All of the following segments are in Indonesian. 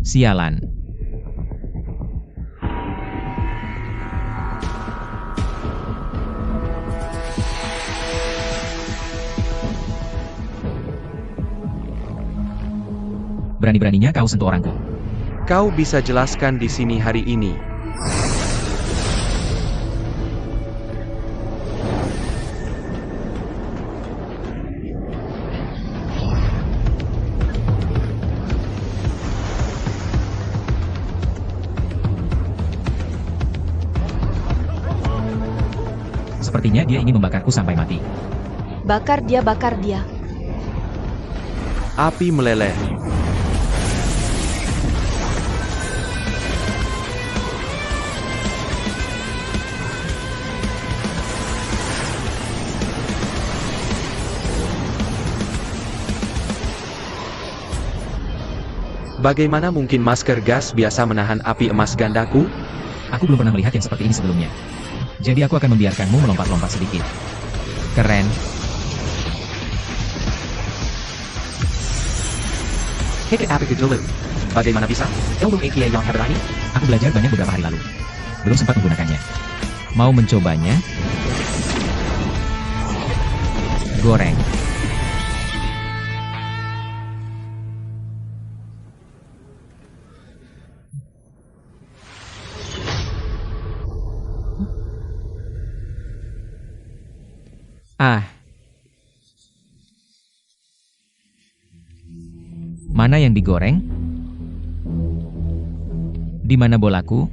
Sialan. Berani-beraninya kau sentuh orangku. Kau bisa jelaskan di sini hari ini. Sepertinya dia ingin membakarku sampai mati. Bakar dia, bakar dia. Api meleleh. Bagaimana mungkin masker gas biasa menahan api emas gandaku? Aku belum pernah melihat yang seperti ini sebelumnya. Jadi aku akan membiarkanmu melompat-lompat sedikit. Keren. Heke api dulu. Bagaimana bisa? Ilmu APA yang hebat ini? Aku belajar banyak beberapa hari lalu. Belum sempat menggunakannya. Mau mencobanya? Goreng. Ah. Mana yang digoreng? Di mana bolaku?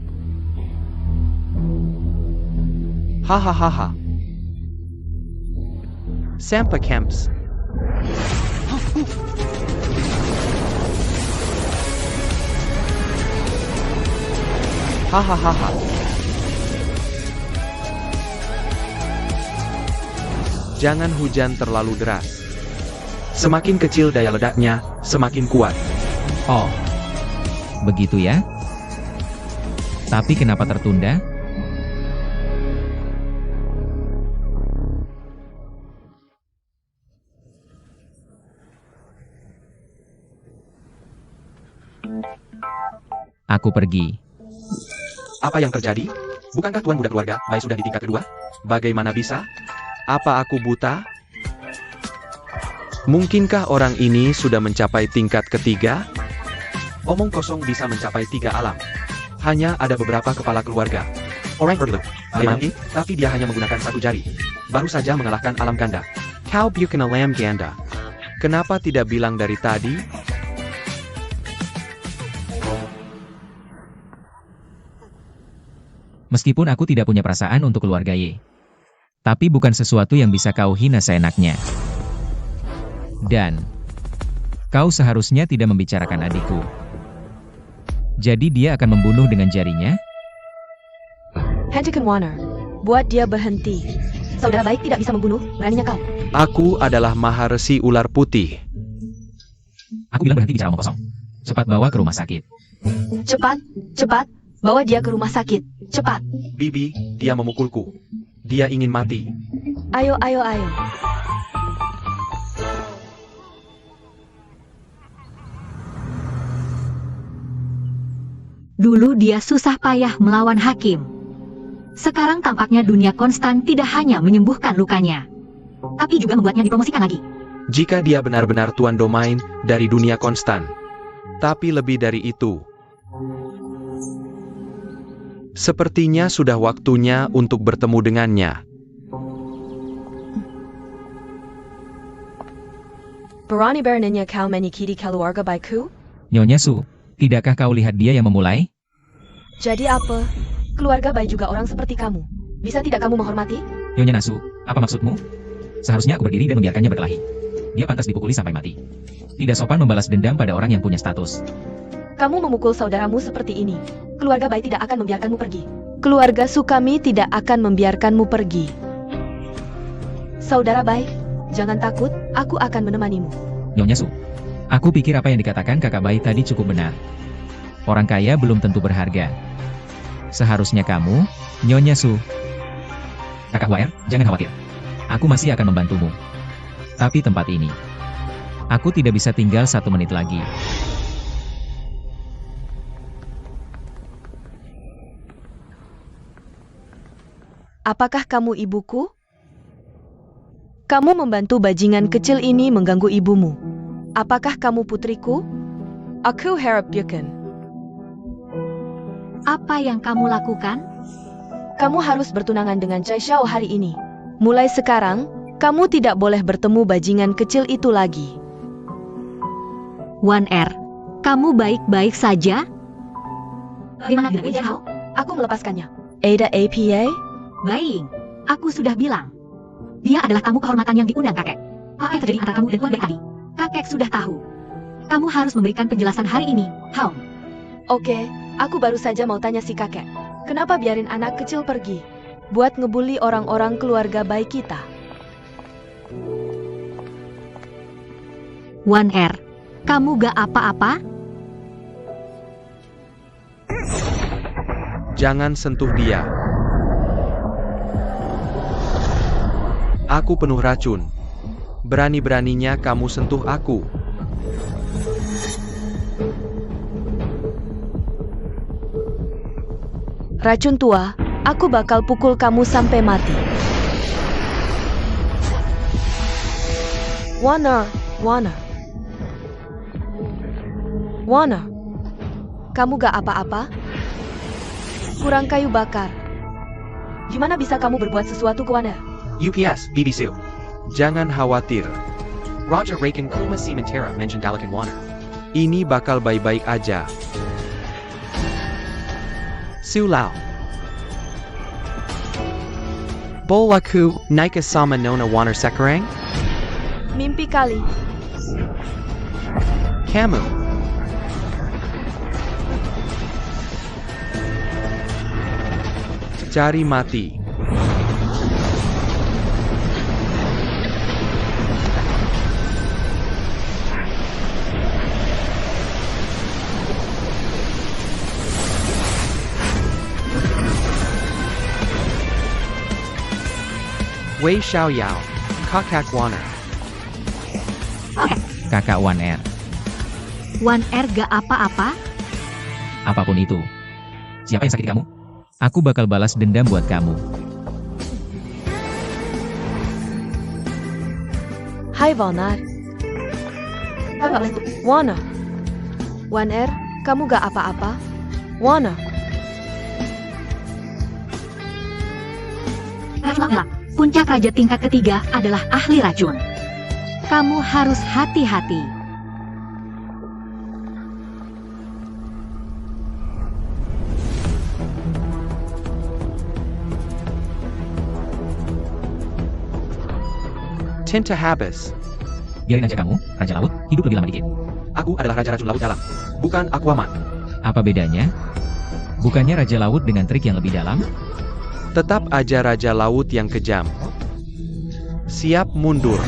Hahaha. Sampa Camps. Hahaha. Jangan hujan terlalu deras. Semakin kecil daya ledaknya, semakin kuat. Oh. Begitu ya? Tapi kenapa tertunda? Aku pergi. Apa yang terjadi? Bukankah Tuan Muda Keluarga Bai sudah di tingkat kedua? Bagaimana bisa? Apa aku buta? Mungkinkah orang ini sudah mencapai tingkat ketiga? Omong kosong bisa mencapai 3 alam. Hanya ada beberapa kepala keluarga. Orang berdua. Bagaimana? Tapi dia hanya menggunakan 1 jari. Baru saja mengalahkan alam ganda. Kau bukan alam ganda. Kenapa tidak bilang dari tadi? Meskipun aku tidak punya perasaan untuk keluarga Y. Tapi bukan sesuatu yang bisa kau hina seenaknya. Dan kau seharusnya tidak membicarakan adikku. Jadi dia akan membunuh dengan jarinya? Hentikan Warner. Buat dia berhenti. Saudara baik tidak bisa membunuh, beraninya kau. Aku adalah Maharesi Ular Putih. Aku bilang berhenti bicara omong kosong. Cepat bawa ke rumah sakit. Cepat, cepat. Bawa dia ke rumah sakit. Cepat. Bibi, dia memukulku. Dia ingin mati. Ayo, ayo, ayo. Dulu dia susah payah melawan hakim. Sekarang tampaknya dunia konstan tidak hanya menyembuhkan lukanya, tapi juga membuatnya dipromosikan lagi. Jika dia benar-benar tuan domain dari dunia konstan. Tapi lebih dari itu. Sepertinya sudah waktunya untuk bertemu dengannya. Berani beraninya kau menyakiti keluarga baikku? Nyonya Su, tidakkah kau lihat dia yang memulai? Jadi apa? Keluarga baik juga orang seperti kamu. Bisa tidak kamu menghormati? Nyonya Nasu, apa maksudmu? Seharusnya aku berdiri dan membiarkannya berkelahi. Dia pantas dipukuli sampai mati. Tidak sopan membalas dendam pada orang yang punya status. Kamu memukul saudaramu seperti ini. Keluarga baik tidak akan membiarkanmu pergi. Keluarga Sukami tidak akan membiarkanmu pergi. Saudara baik, jangan takut, aku akan menemanimu. Nyonya Su, aku pikir apa yang dikatakan kakak baik tadi cukup benar. Orang kaya belum tentu berharga. Seharusnya kamu, Nyonya Su. Kakak Waer, jangan khawatir. Aku masih akan membantumu. Tapi tempat ini, aku tidak bisa tinggal 1 menit lagi. Apakah kamu ibuku? Kamu membantu bajingan kecil ini mengganggu ibumu. Apakah kamu putriku? Aku harap bukan. Apa yang kamu lakukan? Kamu harus bertunangan dengan Chai Xiao hari ini. Mulai sekarang, kamu tidak boleh bertemu bajingan kecil itu lagi. Wan Er, kamu baik-baik saja? Bagaimana dengan Wei Jianhao? Aku melepaskannya. Ada APA? Baik, aku sudah bilang. Dia adalah tamu kehormatan yang diundang kakek. Apa yang terjadi antara kamu dan keluarga tadi? Kakek sudah tahu. Kamu harus memberikan penjelasan hari ini, Hao. Oke, aku baru saja mau tanya si kakek. Kenapa biarin anak kecil pergi? Buat ngebully orang-orang keluarga baik kita. Wan Er, kamu gak apa-apa? Jangan sentuh dia. Aku penuh racun. Berani-beraninya kamu sentuh aku. Racun tua, aku bakal pukul kamu sampai mati. Wana. Kamu gak apa-apa? Kurang kayu bakar. Gimana bisa kamu berbuat sesuatu ke Wana? UPS, BBC. Jangan khawatir. Roger Raken Kuma Sementara mention Dalakan Wana. Ini bakal baik-baik aja. Siu Lao. Bolaku, Naika sama Nona Waner Sekarang? Mimpi kali. Kamu. Cari mati. Wei Xiaoyao, Kakak Waner. Kakak Wan Er, Wan Er gak apa-apa? apapun itu. Siapa yang sakiti kamu? Aku bakal balas dendam buat kamu. Hai Valnar. Wana. Wan Er, kamu gak apa-apa? Wana. Puncak Raja tingkat ketiga adalah ahli racun. Kamu harus hati-hati. Tinta habis. Biarin aja kamu, Raja Laut, hidup lebih lama dikit. Aku adalah Raja Racun Laut Dalam, bukan Aquaman. Apa bedanya? Bukannya Raja Laut dengan trik yang lebih dalam? Tetap aja Raja Laut yang kejam. Siap mundur.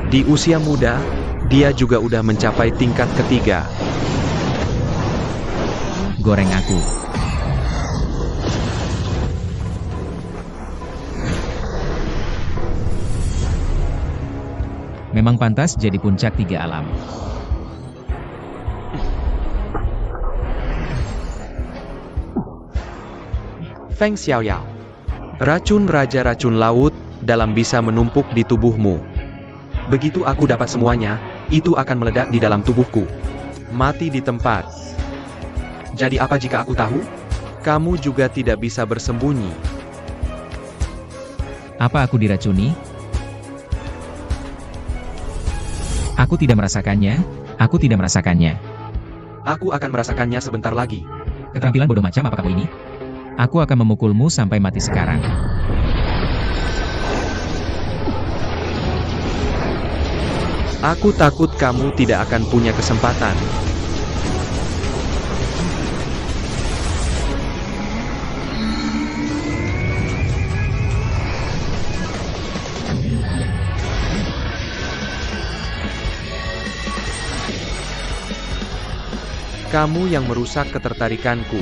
Di usia muda, dia juga udah mencapai tingkat ketiga. Goreng aku. Memang pantas jadi puncak tiga alam. Feng Xiaoyao. Racun Raja Racun Laut dalam bisa menumpuk di tubuhmu. Begitu aku dapat semuanya, itu akan meledak di dalam tubuhku. Mati di tempat. Jadi apa jika aku tahu? Kamu juga tidak bisa bersembunyi. Apa aku diracuni? Aku tidak merasakannya, aku tidak merasakannya. Aku akan merasakannya sebentar lagi. Keterampilan bodoh macam apa kamu ini? Aku akan memukulmu sampai mati sekarang. Aku takut kamu tidak akan punya kesempatan. Kamu yang merusak ketertarikanku.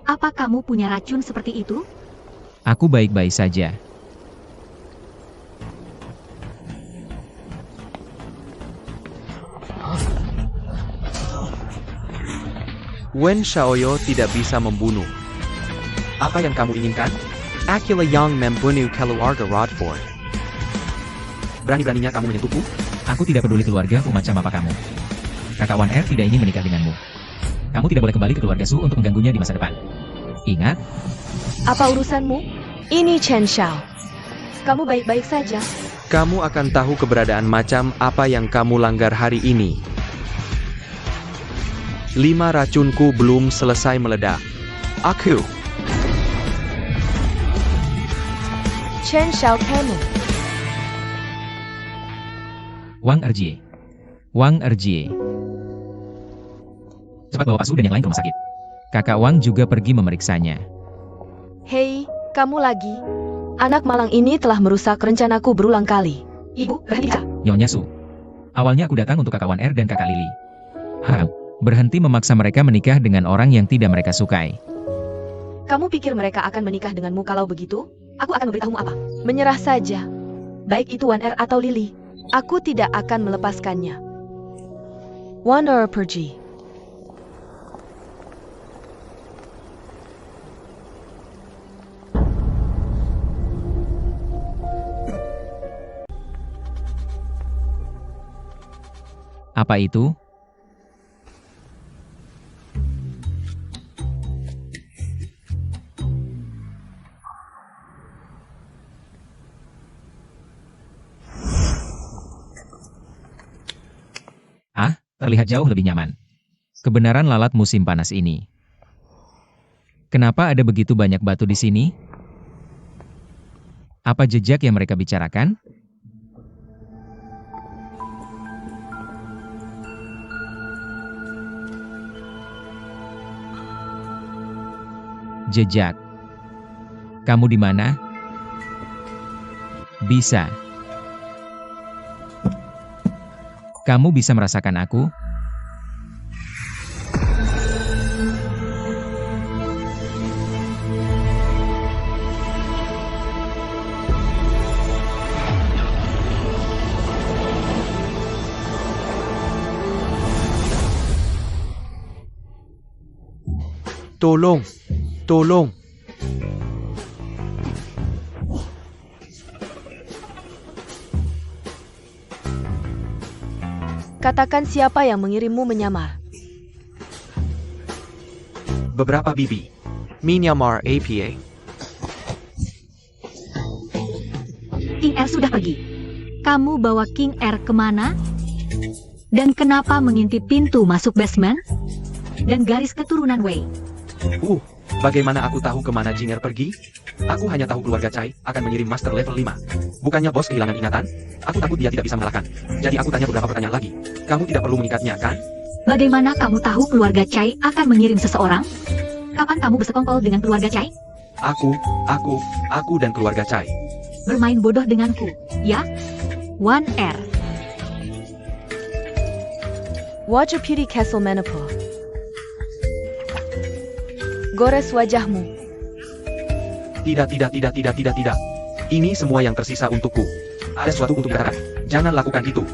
Apa kamu punya racun seperti itu? Aku baik-baik saja. Wen Xiaoyo tidak bisa membunuh. Apa yang kamu inginkan? Akila yang membunuh keluarga Rodford. Berani-beraninya kamu menyentuhku? Aku tidak peduli keluargaku macam apa kamu. Kakak Wan Er tidak ingin menikah denganmu. Kamu tidak boleh kembali ke keluarga Su untuk mengganggunya di masa depan. Ingat, Apa urusanmu? Ini Chen Xiao. Kamu baik-baik saja. Kamu akan tahu keberadaan macam apa yang kamu langgar hari ini. 5 racunku belum selesai meledak. Aku. Chen Xiao kamu. Wang Erjie. Wang Erjie. Cepat bawa Pak Su dan yang lain ke rumah sakit. Kakak Wang juga pergi memeriksanya. Hei, kamu lagi. Anak malang ini telah merusak rencanaku berulang kali. Ibu, berhenti Kak. Nyonya Su. Awalnya aku datang untuk kakak Wan Er dan kakak Lily. Berhenti memaksa mereka menikah dengan orang yang tidak mereka sukai. Kamu pikir mereka akan menikah denganmu kalau begitu? Aku akan memberitahumu apa? Menyerah saja. Baik itu Wan Er atau Lily. Aku tidak akan melepaskannya. Wan Er pergi. Apa itu? Terlihat jauh lebih nyaman. Kebenaran lalat musim panas ini. Kenapa ada begitu banyak batu di sini? Apa jejak yang mereka bicarakan? Jejak. Kamu di mana? Bisa. Kamu bisa merasakan aku? Tolong, tolong. Katakan siapa yang mengirimmu menyamar. Beberapa bibi. Menyamar APA. King R sudah pergi. Kamu bawa King R kemana? Dan kenapa mengintip pintu masuk basement? Dan garis keturunan Wei. Bagaimana aku tahu kemana Jinger pergi? Aku hanya tahu keluarga Chai akan mengirim master level 5. Bukannya bos kehilangan ingatan? Aku takut dia tidak bisa mengalahkan. Jadi aku tanya beberapa pertanyaan lagi. Kamu tidak perlu mengikatnya, kan? Bagaimana kamu tahu keluarga Chai akan mengirim seseorang? Kapan kamu bersekongkol dengan keluarga Chai? Aku dan keluarga Chai. Bermain bodoh denganku, ya? Wan R. Wajah Beauty Castle Menopur. Gores wajahmu. Tidak. Ini semua yang tersisa untukku. Ada sesuatu untuk dikatakan. Jangan lakukan itu.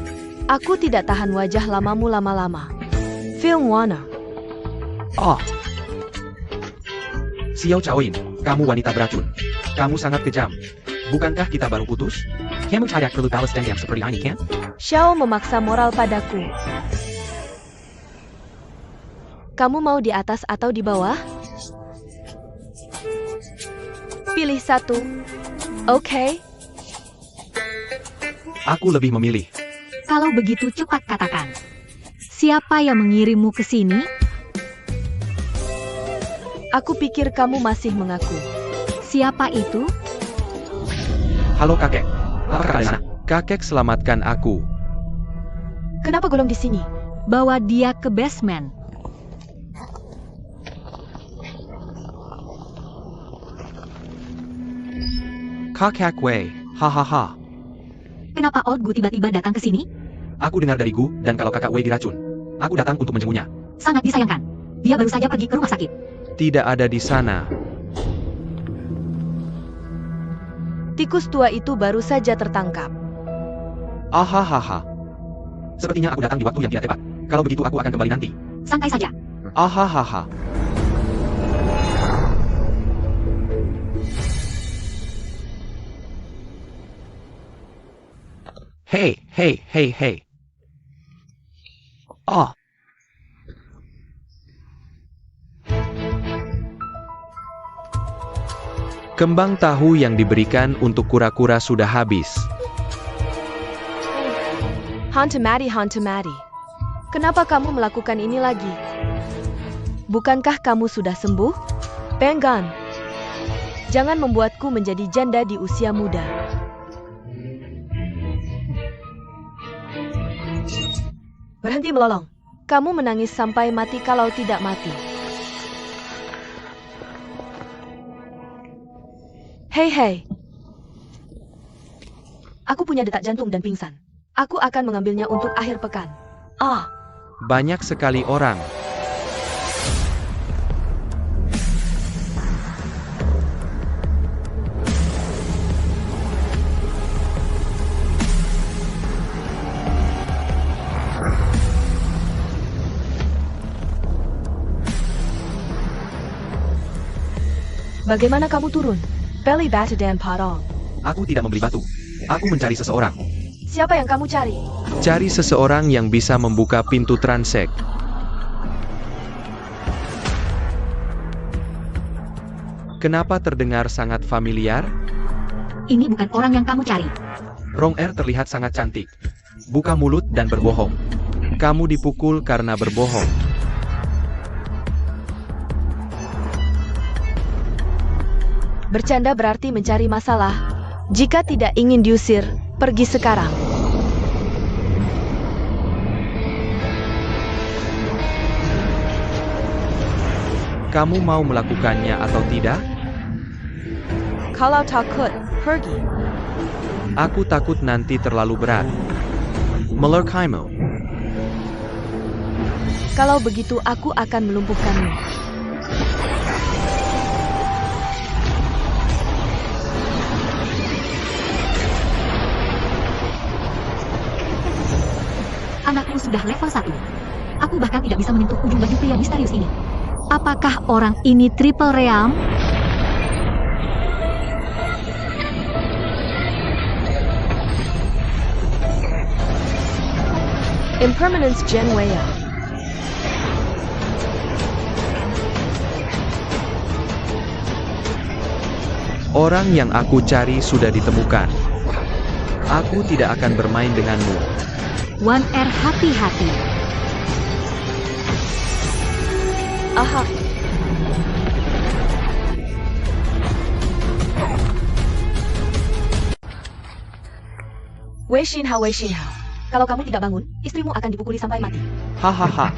Aku tidak tahan wajah lamamu lama-lama. Film Warner. Xiao Chaoyin, kamu wanita beracun. Kamu sangat kejam. Bukankah kita baru putus? Kamu tidak perlu balas dendam seperti ini, kan? Xiao memaksa moral padaku. Kamu mau di atas atau di bawah? Pilih satu. Oke. Aku lebih memilih. Kalau begitu cepat katakan. Siapa yang mengirimmu ke sini? Aku pikir kamu masih mengaku. Siapa itu? Halo kakek. Apakah kalian sana? Kakek selamatkan aku. Kenapa golong di sini? Bawa dia ke basement. Kakek Wei. Hahaha. Kenapa Old Gu tiba-tiba datang ke sini? Aku dengar dari Gu, dan kalau kakak Wei diracun. Aku datang untuk menjenguknya. Sangat disayangkan. Dia baru saja pergi ke rumah sakit. Tidak ada di sana. Tikus tua itu baru saja tertangkap. Ahahaha. Sepertinya aku datang di waktu yang tidak tepat. Kalau begitu aku akan kembali nanti. Santai saja. Ahahaha. Hei, hei, hei, hei. Oh. Kembang tahu yang diberikan untuk kura-kura sudah habis. Hantu Mati. Kenapa kamu melakukan ini lagi? Bukankah kamu sudah sembuh? Penggan. Jangan membuatku menjadi janda di usia muda. Berhenti melolong. Kamu menangis sampai mati kalau tidak mati. Hei. Aku punya detak jantung dan pingsan. Aku akan mengambilnya untuk akhir pekan. Banyak sekali orang. Bagaimana kamu turun? Belly batu dan padong. Aku tidak membeli batu. Aku mencari seseorang. Siapa yang kamu cari? Cari seseorang yang bisa membuka pintu transek. Kenapa terdengar sangat familiar? Ini bukan orang yang kamu cari. Rong Er terlihat sangat cantik. Buka mulut dan berbohong. Kamu dipukul karena berbohong. Bercanda berarti mencari masalah. Jika tidak ingin diusir, pergi sekarang. Kamu mau melakukannya atau tidak? Kalau takut, pergi. Aku takut nanti terlalu berat. Melukai-mu. Kalau begitu aku akan melumpuhkanmu. Anakmu sudah level 1. Aku bahkan tidak bisa menyentuh ujung baju pria misterius ini. Apakah orang ini triple ream? Impermanence Gen Wea. Orang yang aku cari sudah ditemukan. Aku tidak akan bermain denganmu. 1R hati-hati. Aha. Wei Xinhao. Kalau kamu tidak bangun, istrimu akan dipukuli sampai mati. Hahaha.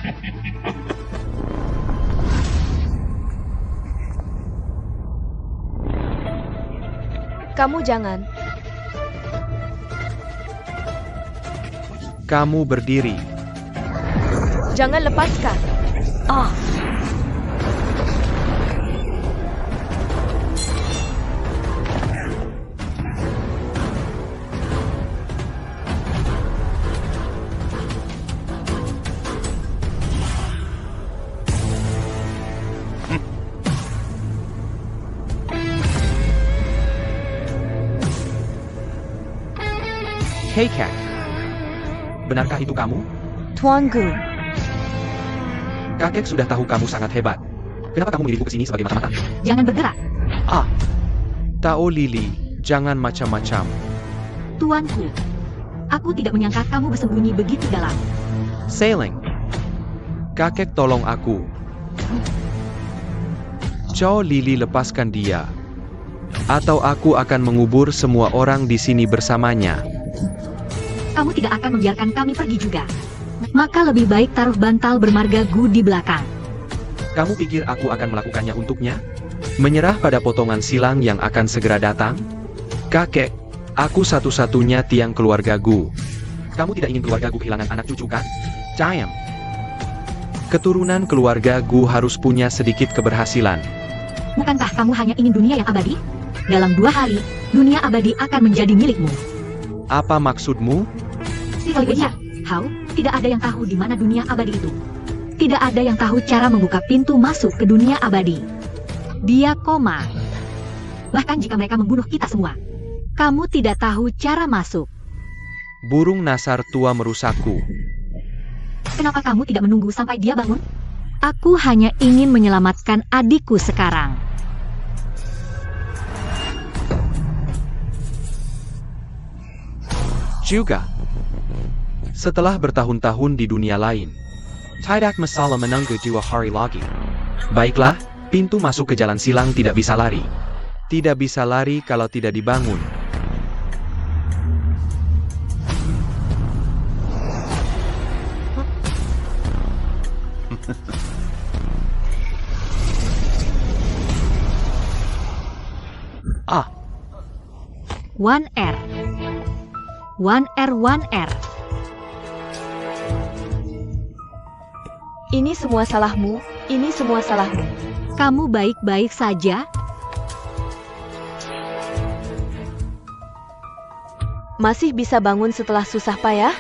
Kamu jangan. Kamu berdiri. Jangan lepaskan. Hey Cat. Benarkah itu kamu? Tuan Gu. Kakek sudah tahu kamu sangat hebat. Kenapa kamu mengirimku ke sini sebagai mata-mata? Jangan bergerak. Tao Lili, jangan macam-macam. Tuanku, Aku tidak menyangka kamu bersembunyi begitu dalam. Sailing. Kakek tolong aku. Chow Lili lepaskan dia. Atau aku akan mengubur semua orang di sini bersamanya. Kamu tidak akan membiarkan kami pergi juga. Maka lebih baik taruh bantal bermarga Gu di belakang. Kamu pikir aku akan melakukannya untuknya? Menyerah pada potongan silang yang akan segera datang? Kakek, aku satu-satunya tiang keluarga Gu. Kamu tidak ingin keluarga Gu kehilangan anak cucu kan? Cayam. Keturunan keluarga Gu harus punya sedikit keberhasilan. Bukankah kamu hanya ingin dunia yang abadi? Dalam 2 hari, dunia abadi akan menjadi milikmu. Apa maksudmu? Sebaliknya, Hao, tidak ada yang tahu di mana dunia abadi itu. Tidak ada yang tahu cara membuka pintu masuk ke dunia abadi. Dia koma. Bahkan jika mereka membunuh kita semua, kamu tidak tahu cara masuk. Burung nasar tua merusakku. Kenapa kamu tidak menunggu sampai dia bangun? Aku hanya ingin menyelamatkan adikku sekarang. Juga. Setelah bertahun-tahun di dunia lain, tidak masalah menunggu 2 hari lagi. Baiklah, pintu masuk ke jalan silang tidak bisa lari. Tidak bisa lari kalau tidak dibangun. Ah, 1R. 1R, 1R. Ini semua salahmu, ini semua salahmu. Kamu baik-baik saja? Masih bisa bangun setelah susah payah?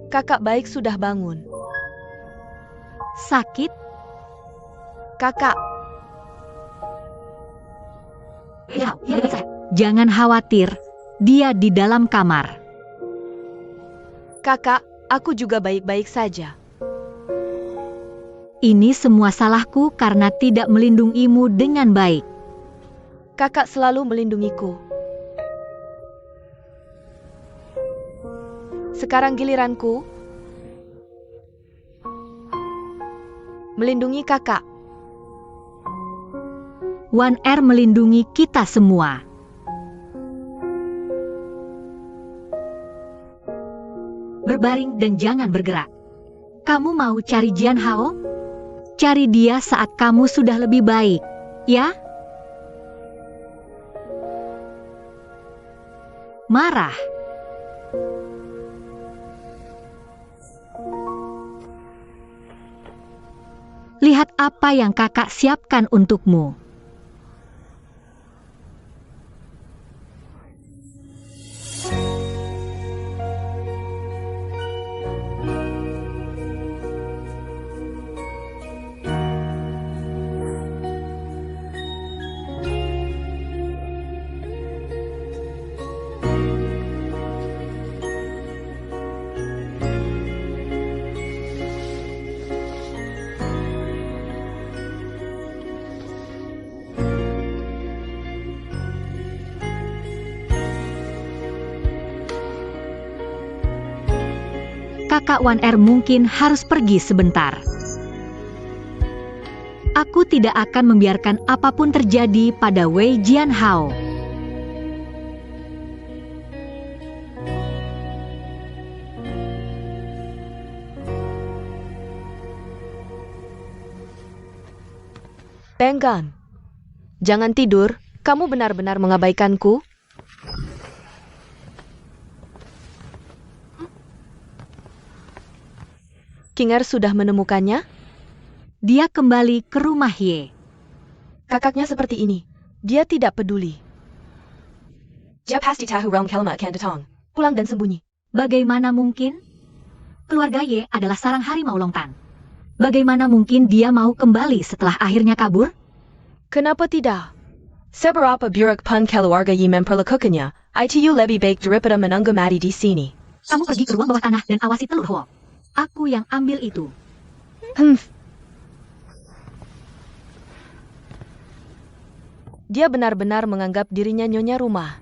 Kakak baik sudah bangun. Sakit? Kakak, Jangan khawatir, dia di dalam kamar. kakak, aku juga baik-baik saja. Ini semua salahku karena tidak melindungimu dengan baik. Kakak selalu melindungiku. Sekarang giliranku melindungi kakak. 1R melindungi kita semua. Berbaring dan jangan bergerak. Kamu mau cari Jian Hao? Cari dia saat kamu sudah lebih baik, ya? Marah. Lihat apa yang kakak siapkan untukmu. Kakak 1R mungkin harus pergi sebentar. Aku tidak akan membiarkan apapun terjadi pada Wei Jian Hao. Tenggan. Jangan tidur, kamu benar-benar mengabaikanku. Kinger sudah menemukannya? Dia kembali ke rumah Ye. Kakaknya seperti ini. Dia tidak peduli. Dia pasti tahu Rong Kelma akan datang. Pulang dan sembunyi. Bagaimana mungkin? Keluarga Ye adalah sarang harimau Longtan. Bagaimana mungkin dia mau kembali setelah akhirnya kabur? Kenapa tidak? Seberapa buruk pun keluarga Yi memperlakukannya, itu lebih baik daripada menunggu mati di sini. Kamu pergi ke ruang bawah tanah dan awasi telur Hawk. Aku yang ambil itu. Dia benar-benar menganggap dirinya nyonya rumah.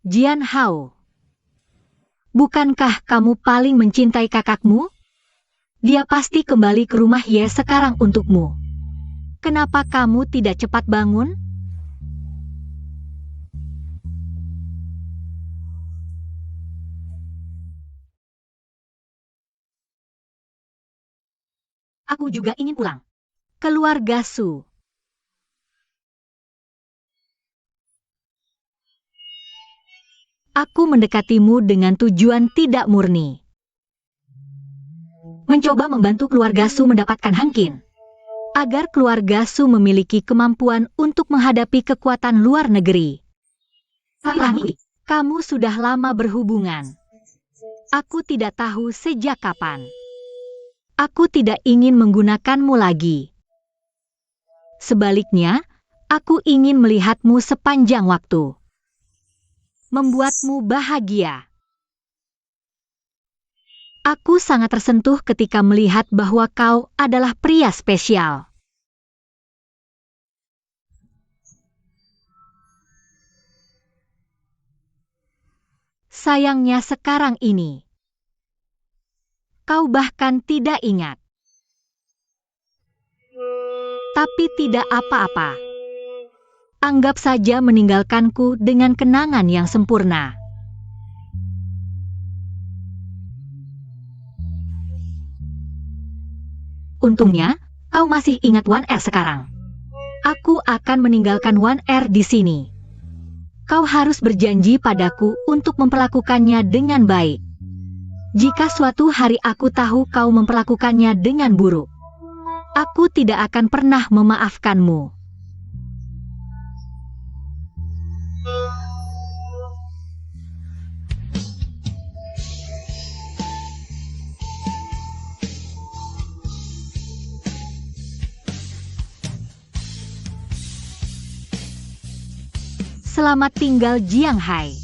Jian Hao. Bukankah kamu paling mencintai kakakmu? Dia pasti kembali ke rumah Ye sekarang untukmu. Kenapa kamu tidak cepat bangun? Aku juga ingin pulang. Keluarga Su. Aku mendekatimu dengan tujuan tidak murni. Mencoba membantu keluarga Su mendapatkan Hangkin. Agar keluarga Su memiliki kemampuan untuk menghadapi kekuatan luar negeri. Kamu sudah lama berhubungan. Aku tidak tahu sejak kapan. Aku tidak ingin menggunakanmu lagi. Sebaliknya, aku ingin melihatmu sepanjang waktu. Membuatmu bahagia. Aku sangat tersentuh ketika melihat bahwa kau adalah pria spesial. Sayangnya sekarang ini, kau bahkan tidak ingat. Tapi tidak apa-apa. Anggap saja meninggalkanku dengan kenangan yang sempurna. Untungnya, kau masih ingat 1R sekarang. Aku akan meninggalkan 1R di sini. Kau harus berjanji padaku untuk memperlakukannya dengan baik. Jika suatu hari aku tahu kau memperlakukannya dengan buruk, aku tidak akan pernah memaafkanmu. Selamat tinggal Jiang Hai.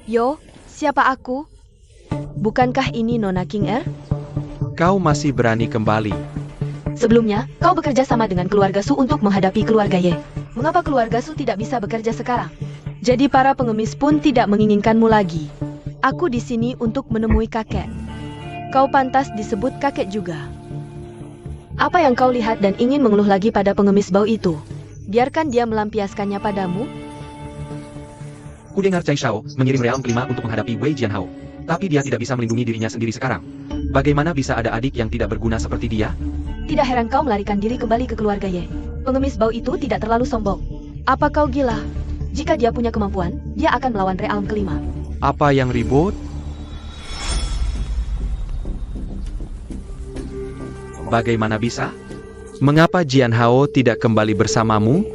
Yo, siapa aku? Bukankah ini Nona King Er? Kau masih berani kembali. Sebelumnya, kau bekerja sama dengan keluarga Su untuk menghadapi keluarga Ye. Mengapa keluarga Su tidak bisa bekerja sekarang? Jadi para pengemis pun tidak menginginkanmu lagi. Aku di sini untuk menemui kakek. Kau pantas disebut kakek juga. Apa yang kau lihat dan ingin mengeluh lagi pada pengemis bau itu? Biarkan dia melampiaskannya padamu. Kudengar Cai Shao mengirim realm kelima untuk menghadapi Wei Jianhao. Tapi dia tidak bisa melindungi dirinya sendiri sekarang. Bagaimana bisa ada adik yang tidak berguna seperti dia? Tidak heran kau melarikan diri kembali ke keluarga Ye. Pengemis bau itu tidak terlalu sombong. Apa kau gila? Jika dia punya kemampuan, dia akan melawan realm kelima. Apa yang ribut? Bagaimana bisa? Mengapa Jianhao tidak kembali bersamamu?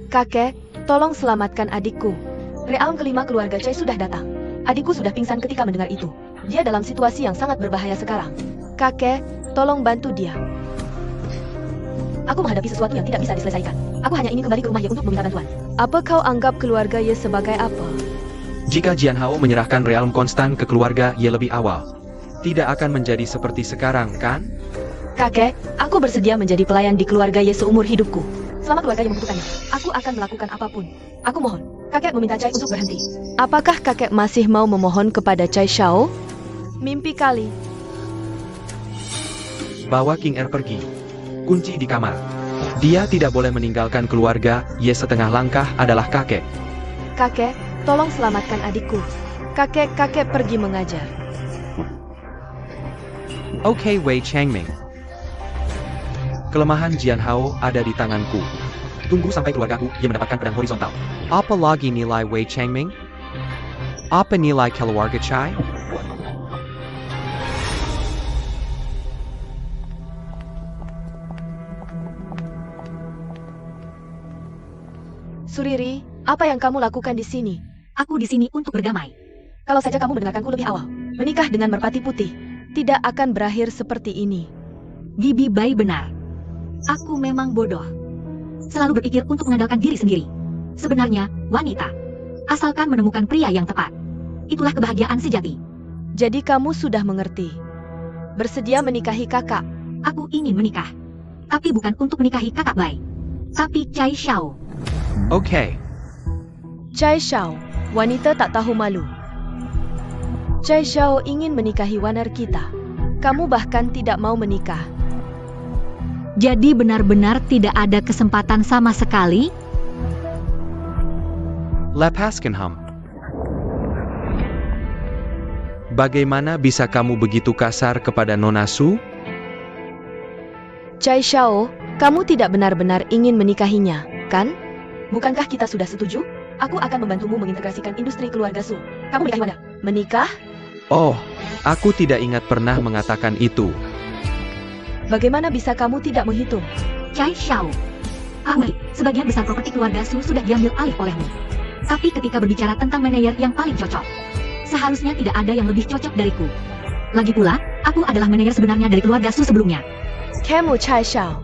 Kakek, tolong selamatkan adikku. Realm kelima keluarga Chai sudah datang. Adikku sudah pingsan ketika mendengar itu. Dia dalam situasi yang sangat berbahaya sekarang. Kakek, tolong bantu dia. Aku menghadapi sesuatu yang tidak bisa diselesaikan. Aku hanya ingin kembali ke rumah Ye untuk meminta bantuan. Apa kau anggap keluarga Ye sebagai apa? Jika Jianhao menyerahkan realm konstan ke keluarga Ye lebih awal, tidak akan menjadi seperti sekarang, kan? Kakek, aku bersedia menjadi pelayan di keluarga Ye seumur hidupku. Selama keluarga Ye membutuhkannya, aku akan melakukan apapun. Aku mohon, kakek meminta Chai untuk berhenti. Apakah kakek masih mau memohon kepada Chai Shao? Mimpi kali. Bawa King Er pergi. Kunci di kamar. Dia tidak boleh meninggalkan keluarga, Ye setengah langkah adalah kakek. Kakek, tolong selamatkan adikku. Kakek pergi mengajar. Okay, Wei Changming. Kelemahan Jian Hao ada di tanganku. Tunggu sampai keluargaku yang mendapatkan pedang horizontal. Apa lagi nilai Wei Changming? Apa nilai keluarga Chai? Suriri, apa yang kamu lakukan di sini? Aku di sini untuk berdamai. Kalau saja kamu mendengarkanku lebih awal. Menikah dengan merpati putih tidak akan berakhir seperti ini. Bibi Bai benar. Aku memang bodoh. Selalu berpikir untuk mengandalkan diri sendiri. Sebenarnya, wanita. Asalkan menemukan pria yang tepat. Itulah kebahagiaan sejati. Jadi kamu sudah mengerti. Bersedia menikahi kakak. Aku ingin menikah. Tapi bukan untuk menikahi kakak Bai. Tapi Chai Xiao. Okay. Chai Xiao, wanita tak tahu malu. Chai Xiao ingin menikahi waner kita. Kamu bahkan tidak mau menikah. Jadi benar-benar tidak ada kesempatan sama sekali? Lepaskan Hum. Bagaimana bisa kamu begitu kasar kepada Nona Su? Chai Xiao, kamu tidak benar-benar ingin menikahinya, kan? Bukankah kita sudah setuju? Aku akan membantumu mengintegrasikan industri keluarga Su. Kamu menikahi waner? Menikah? Oh, aku tidak ingat pernah mengatakan itu. Bagaimana bisa kamu tidak menghitung? Chai Xiao. Wei, sebagian besar properti keluarga Su sudah diambil alih olehmu. Tapi ketika berbicara tentang manajer yang paling cocok, seharusnya tidak ada yang lebih cocok dariku. Lagi pula, aku adalah manajer sebenarnya dari keluarga Su sebelumnya. Kamu Chai Xiao.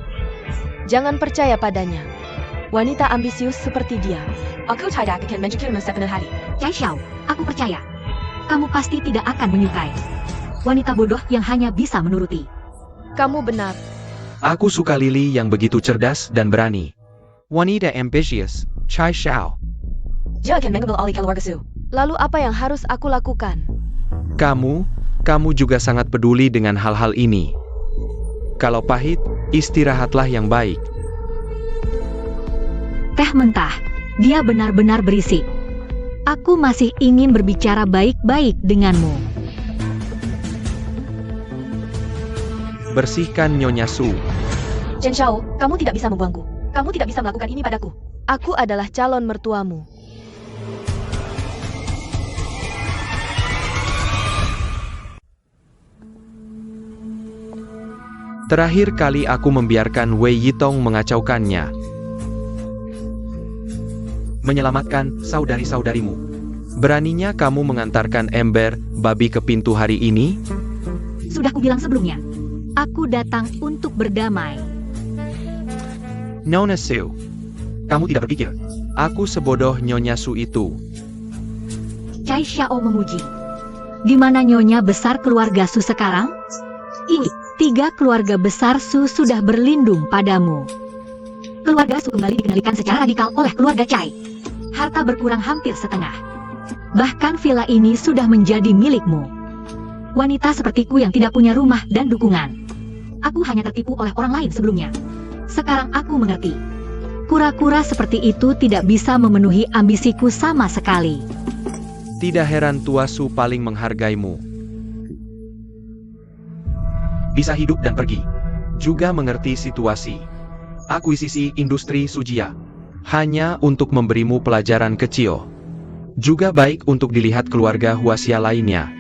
Jangan percaya padanya. Wanita ambisius seperti dia. Aku tidak akan menjadikan sepenuh hari. Chai Xiao, aku percaya. Kamu pasti tidak akan menyukai wanita bodoh yang hanya bisa menuruti. Kamu benar. Aku suka Lily yang begitu cerdas dan berani. Wanita ambitious, Chai Xiao. Dia akan mengambil alih keluarga Su. Lalu apa yang harus aku lakukan? Kamu juga sangat peduli dengan hal-hal ini. Kalau pahit, istirahatlah yang baik. Teh mentah, dia benar-benar berisik. Aku masih ingin berbicara baik-baik denganmu. Bersihkan Nyonya Su. Chen Xiao, kamu tidak bisa membuangku. Kamu tidak bisa melakukan ini padaku. Aku adalah calon mertuamu. Terakhir kali aku membiarkan Wei Yitong mengacaukannya. Menyelamatkan saudari-saudarimu. Beraninya kamu mengantarkan ember babi ke pintu hari ini? Sudah kubilang sebelumnya. Aku datang untuk berdamai. Nona Su. Kamu tidak berpikir. Aku sebodoh Nyonya Su itu. Chai Xiao memuji. Di mana Nyonya besar keluarga Su sekarang? Ini, 3 keluarga besar Su sudah berlindung padamu. Keluarga Su kembali dikendalikan secara radikal oleh keluarga Chai. Harta berkurang hampir setengah. Bahkan villa ini sudah menjadi milikmu. Wanita sepertiku yang tidak punya rumah dan dukungan. Aku hanya tertipu oleh orang lain sebelumnya. Sekarang aku mengerti. Kura-kura seperti itu tidak bisa memenuhi ambisiku sama sekali. Tidak heran tua Su paling menghargaimu. Bisa hidup dan pergi. Juga mengerti situasi. Akuisisi industri Sujia. Hanya untuk memberimu pelajaran kecil. Juga baik untuk dilihat keluarga Huaxia lainnya.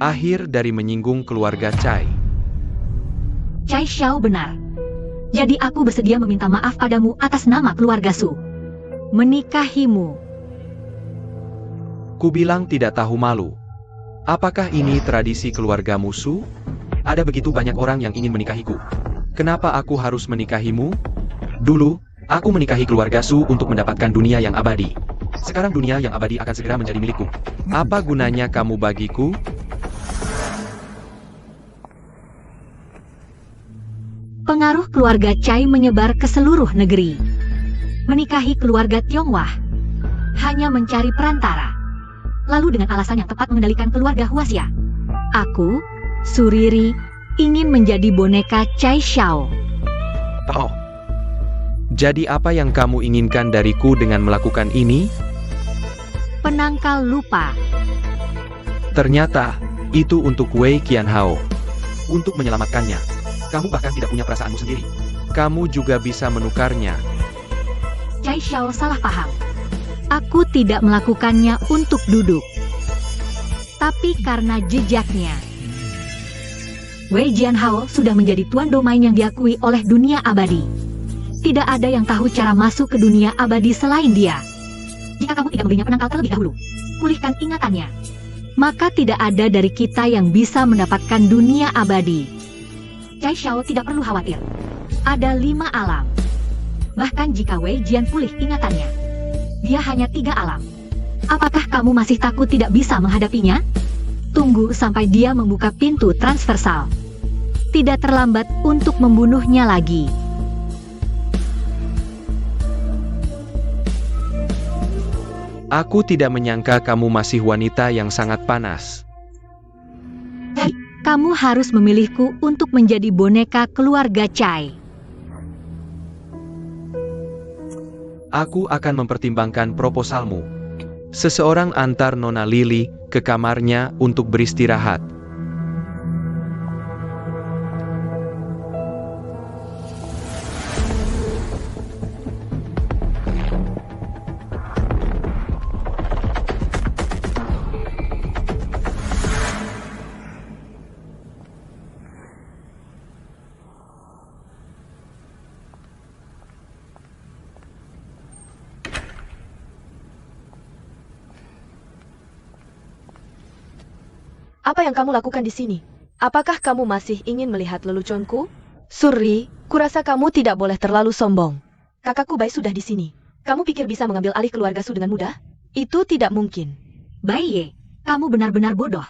Akhir dari menyinggung keluarga Chai. Chai Xiao benar. Jadi aku bersedia meminta maaf padamu atas nama keluarga Su. Menikahimu. Kubilang tidak tahu malu. Apakah ini tradisi keluarga Su? Ada begitu banyak orang yang ingin menikahiku. Kenapa aku harus menikahimu? Dulu, aku menikahi keluarga Su untuk mendapatkan dunia yang abadi. Sekarang dunia yang abadi akan segera menjadi milikku. Apa gunanya kamu bagiku? Pengaruh keluarga Chai menyebar ke seluruh negeri. Menikahi keluarga Tionghoa. Hanya mencari perantara. Lalu dengan alasan yang tepat mengendalikan keluarga Huaxia. Aku, Suriri, ingin menjadi boneka Chai Xiao. Oh. Jadi apa yang kamu inginkan dariku dengan melakukan ini? Penangkal lupa. Ternyata, itu untuk Wei Qianhao. Untuk menyelamatkannya. Kamu bahkan tidak punya perasaanmu sendiri. Kamu juga bisa menukarnya. Cai Xiao salah paham. Aku tidak melakukannya untuk duduk. Tapi karena jejaknya. Wei Jianhao sudah menjadi tuan domain yang diakui oleh dunia abadi. Tidak ada yang tahu cara masuk ke dunia abadi selain dia. Jika kamu tidak memberinya penangkal terlebih dahulu, pulihkan ingatannya. Maka tidak ada dari kita yang bisa mendapatkan dunia abadi. Cai Xiao tidak perlu khawatir. Ada 5 alam. Bahkan jika Wei Jian pulih ingatannya, dia hanya 3 alam. Apakah kamu masih takut tidak bisa menghadapinya? Tunggu sampai dia membuka pintu transversal. Tidak terlambat untuk membunuhnya lagi. Aku tidak menyangka kamu masih wanita yang sangat panas. Kamu harus memilihku untuk menjadi boneka keluarga Cai. Aku akan mempertimbangkan proposalmu. Seseorang antar Nona Lily ke kamarnya untuk beristirahat. Apa yang kamu lakukan di sini? Apakah kamu masih ingin melihat leluconku? Surri, kurasa kamu tidak boleh terlalu sombong. Kakakku Bai sudah di sini. Kamu pikir bisa mengambil alih keluarga Su dengan mudah? Itu tidak mungkin. Bai Ye, kamu benar-benar bodoh.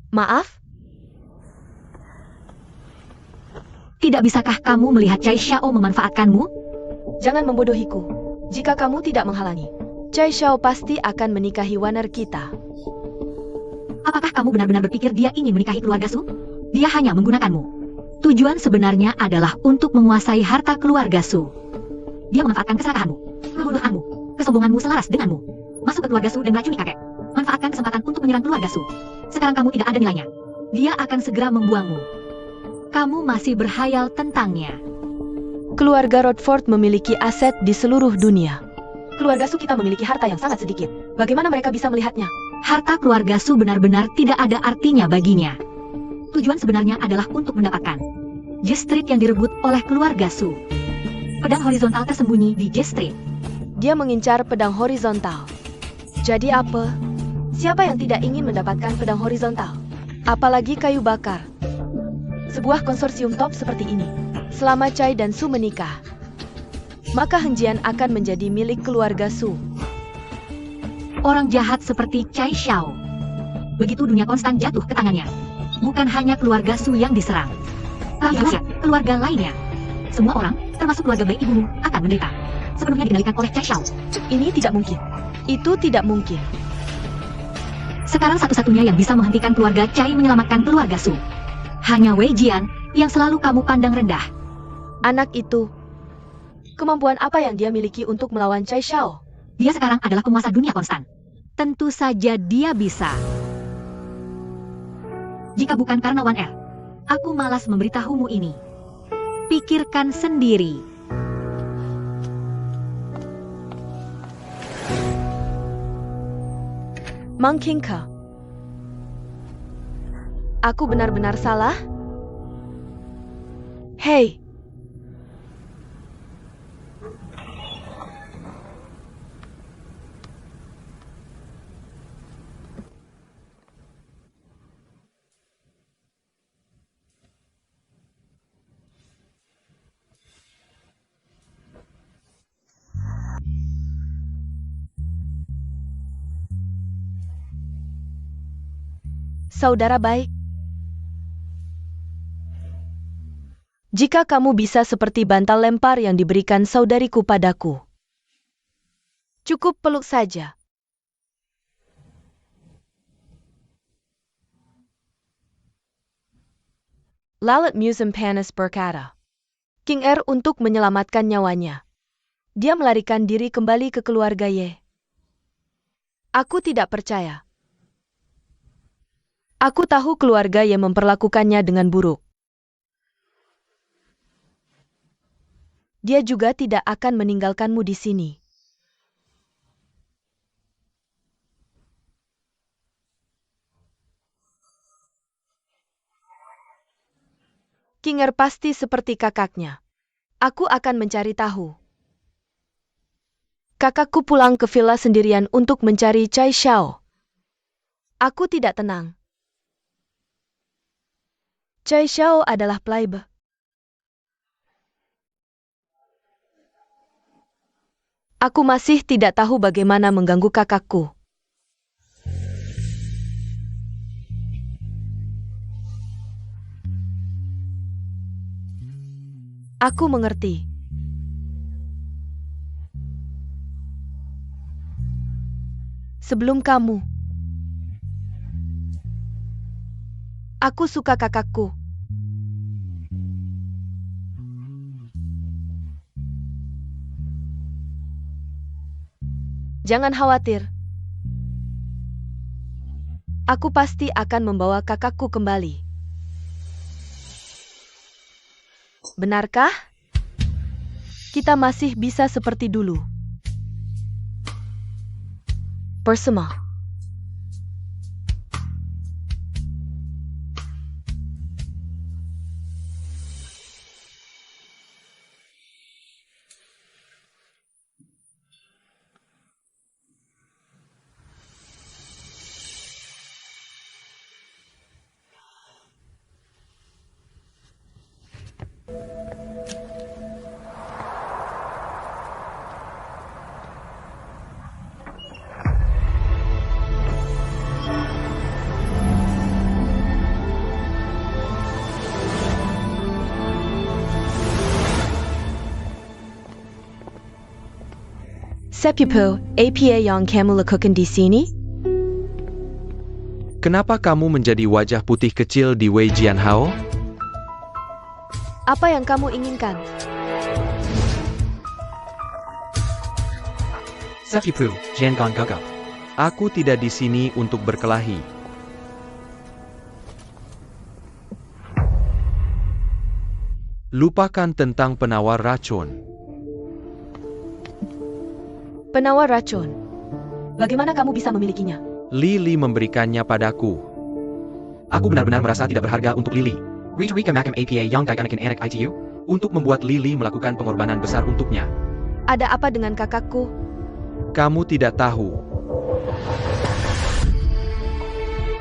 Maaf? Tidak bisakah kamu melihat Cai Xiao memanfaatkanmu? Jangan membodohiku. Jika kamu tidak menghalangi, Cai Xiao pasti akan menikahi waner kita. Apakah kamu benar-benar berpikir dia ingin menikahi keluarga Su? Dia hanya menggunakanmu. Tujuan sebenarnya adalah untuk menguasai harta keluarga Su. Dia memanfaatkan keserakahanmu, kebodohanmu, kesombonganmu selaras denganmu. Masuk ke keluarga Su dan racuni kakek. Manfaatkan kesempatan untuk menyerang keluarga Su. Sekarang kamu tidak ada nilainya. Dia akan segera membuangmu. Kamu masih berhayal tentangnya. Keluarga Rodford memiliki aset di seluruh dunia. Keluarga Su kita memiliki harta yang sangat sedikit. Bagaimana mereka bisa melihatnya? Harta keluarga Su benar-benar tidak ada artinya baginya. Tujuan sebenarnya adalah untuk mendapatkan J Street yang direbut oleh keluarga Su. Pedang horizontal tersembunyi di J Street. Dia mengincar pedang horizontal. Jadi apa? Siapa yang tidak ingin mendapatkan pedang horizontal? Apalagi kayu bakar. Sebuah konsorsium top seperti ini. Selama Cai dan Su menikah, maka Henjian akan menjadi milik keluarga Su. Orang jahat seperti Cai Xiao. Begitu dunia konstan jatuh ke tangannya. Bukan hanya keluarga Su yang diserang, tapi juga keluarga lainnya. Semua orang, termasuk keluarga bayi ibumu, akan menderita. Sepenuhnya dikendalikan oleh Cai Xiao. Ini tidak mungkin. Itu tidak mungkin. Sekarang satu-satunya yang bisa menghentikan keluarga Cai menyelamatkan keluarga Su. Hanya Wei Jian, yang selalu kamu pandang rendah. Anak itu. Kemampuan apa yang dia miliki untuk melawan Cai Xiao? Dia sekarang adalah penguasa dunia konstan. Tentu saja dia bisa. Jika bukan karena 1R, aku malas memberitahumu ini. Pikirkan sendiri. Mang Qingke. Aku benar-benar salah? Hei. Saudara baik. Jika kamu bisa seperti bantal lempar yang diberikan saudariku padaku, cukup peluk saja. Lalat Musim Panas berkata, King Er untuk menyelamatkan nyawanya. Dia melarikan diri kembali ke keluarga Ye. Aku tidak percaya. Aku tahu keluarga Ye memperlakukannya dengan buruk. Dia juga tidak akan meninggalkanmu di sini. Kinger pasti seperti kakaknya. Aku akan mencari tahu. Kakakku pulang ke villa sendirian untuk mencari Chai Xiao. Aku tidak tenang. Chai Xiao adalah playboy. Aku masih tidak tahu bagaimana mengganggu kakakku. Aku mengerti. Sebelum kamu, aku suka kakakku. Jangan khawatir. Aku pasti akan membawa kakakku kembali. Benarkah? Kita masih bisa seperti dulu. Bersama. Sepupu, apa yang kamu lakukan di sini? Kenapa kamu menjadi wajah putih kecil di Wei Jianhao? Apa yang kamu inginkan? Sepupu, jangan gagap. Aku tidak di sini untuk berkelahi. Lupakan tentang penawar racun. Penawar racun. Bagaimana kamu bisa memilikinya? Lily memberikannya padaku. Aku benar-benar merasa tidak berharga untuk Lily. Rika Makam APA yang Gaiganikan Anak ITU untuk membuat Lily melakukan pengorbanan besar untuknya. Ada apa dengan kakakku? Kamu tidak tahu.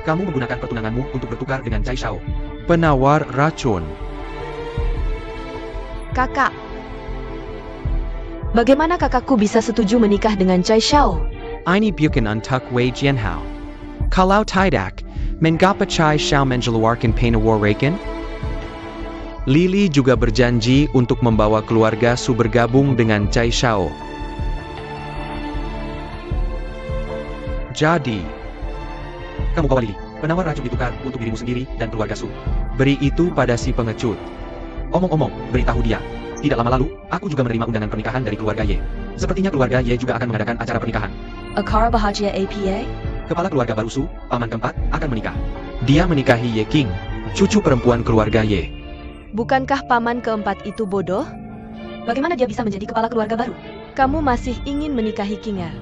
Kamu menggunakan pertunanganmu untuk bertukar dengan Chai Xiao. Penawar racun. Kakak. Bagaimana kakakku bisa setuju menikah dengan Chai Xiao? Ini bukan untuk Wei Jianhao. Kalau tidak, mengapa Chai Xiao mengeluarkan penawaran? Lily juga berjanji untuk membawa keluarga Su bergabung dengan Chai Xiao. Jadi, Kamu bawa Lily. Penawar racun ditukar untuk dirimu sendiri dan keluarga Su. beri itu pada si pengecut. Omong-omong, beritahu dia. Tidak lama lalu, aku juga menerima undangan pernikahan dari keluarga Ye. Sepertinya keluarga Ye juga akan mengadakan acara pernikahan. Akara Bahagia APA? Kepala keluarga baru Su, paman keempat, akan menikah. Dia menikahi Ye King, cucu perempuan keluarga Ye. Bukankah paman keempat itu bodoh? Bagaimana dia bisa menjadi kepala keluarga baru? Kamu masih ingin menikahi Kinger.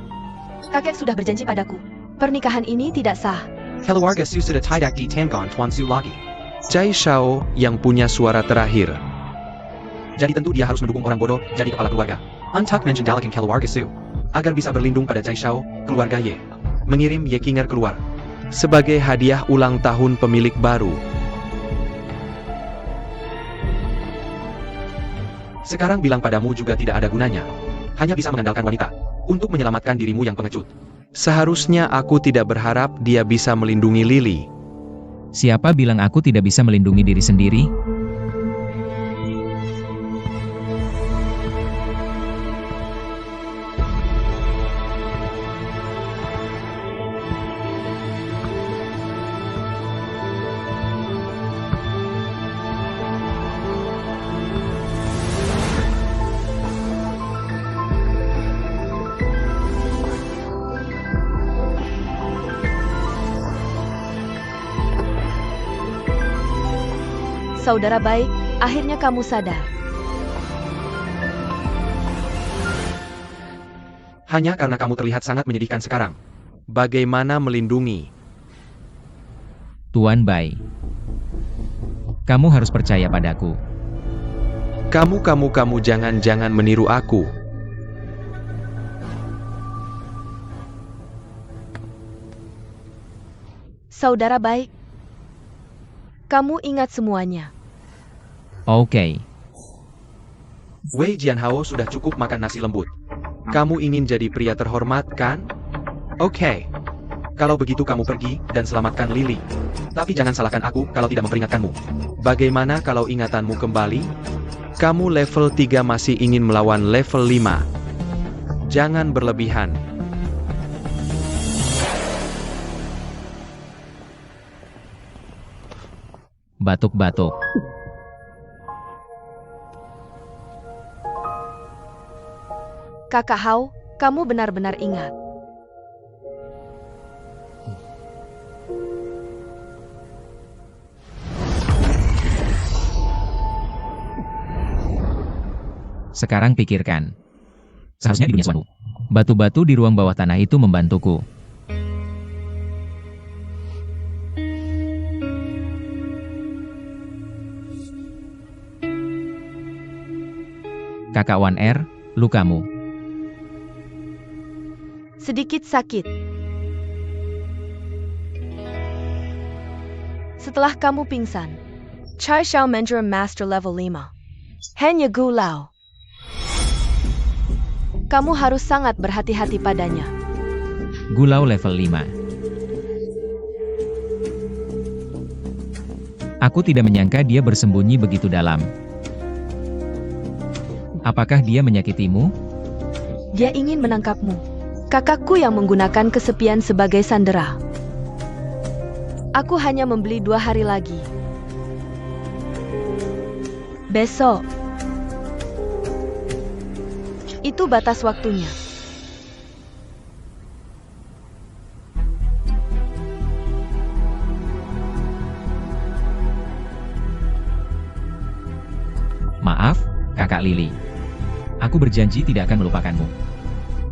Kakek sudah berjanji padaku. Pernikahan ini tidak sah. Keluarga Su sudah tidak di Tangon Tuan Su lagi. Chai Xiao yang punya suara terakhir. Jadi tentu dia harus mendukung orang bodoh jadi kepala keluarga. Untuk mengendalikan keluarga Su. Agar bisa berlindung pada Chai Xiao, keluarga Ye. Mengirim Ye Kinger keluar. Sebagai hadiah ulang tahun pemilik baru. Sekarang bilang padamu juga tidak ada gunanya. Hanya bisa mengandalkan wanita. Untuk menyelamatkan dirimu yang pengecut. Seharusnya aku tidak berharap dia bisa melindungi Lily. Siapa bilang aku tidak bisa melindungi diri sendiri? Saudara baik, akhirnya kamu sadar. Hanya karena kamu terlihat sangat menyedihkan sekarang. Bagaimana melindungi? Tuan Bai. Kamu harus percaya padaku. Kamu jangan meniru aku. Saudara baik, kamu ingat semuanya. Oke. Wei Jianhao sudah cukup makan nasi lembut. Kamu ingin jadi pria terhormat, kan? Oke. Kalau begitu kamu pergi dan selamatkan Lily. Tapi jangan salahkan aku kalau tidak memperingatkanmu. Bagaimana kalau ingatanmu kembali? Kamu level 3 masih ingin melawan level 5. Jangan berlebihan. Batuk-batuk. Kakak Hao, kamu benar-benar ingat. Sekarang pikirkan. Seharusnya di dunia Suanu. Batu-batu di ruang bawah tanah itu membantuku. Kakak 1R, lukamu. Sedikit sakit. Setelah kamu pingsan, Chai Xiao Menjure Master Level 5. Hanya Gu Lao. Kamu harus sangat berhati-hati padanya. Gulau level 5. Aku tidak menyangka dia bersembunyi begitu dalam. Apakah dia menyakitimu? Dia ingin menangkapmu. Kakakku yang menggunakan kesepian sebagai sandera. Aku hanya membeli 2 hari lagi. Besok. Itu batas waktunya. Maaf, Kakak Lily. Aku berjanji tidak akan melupakanmu.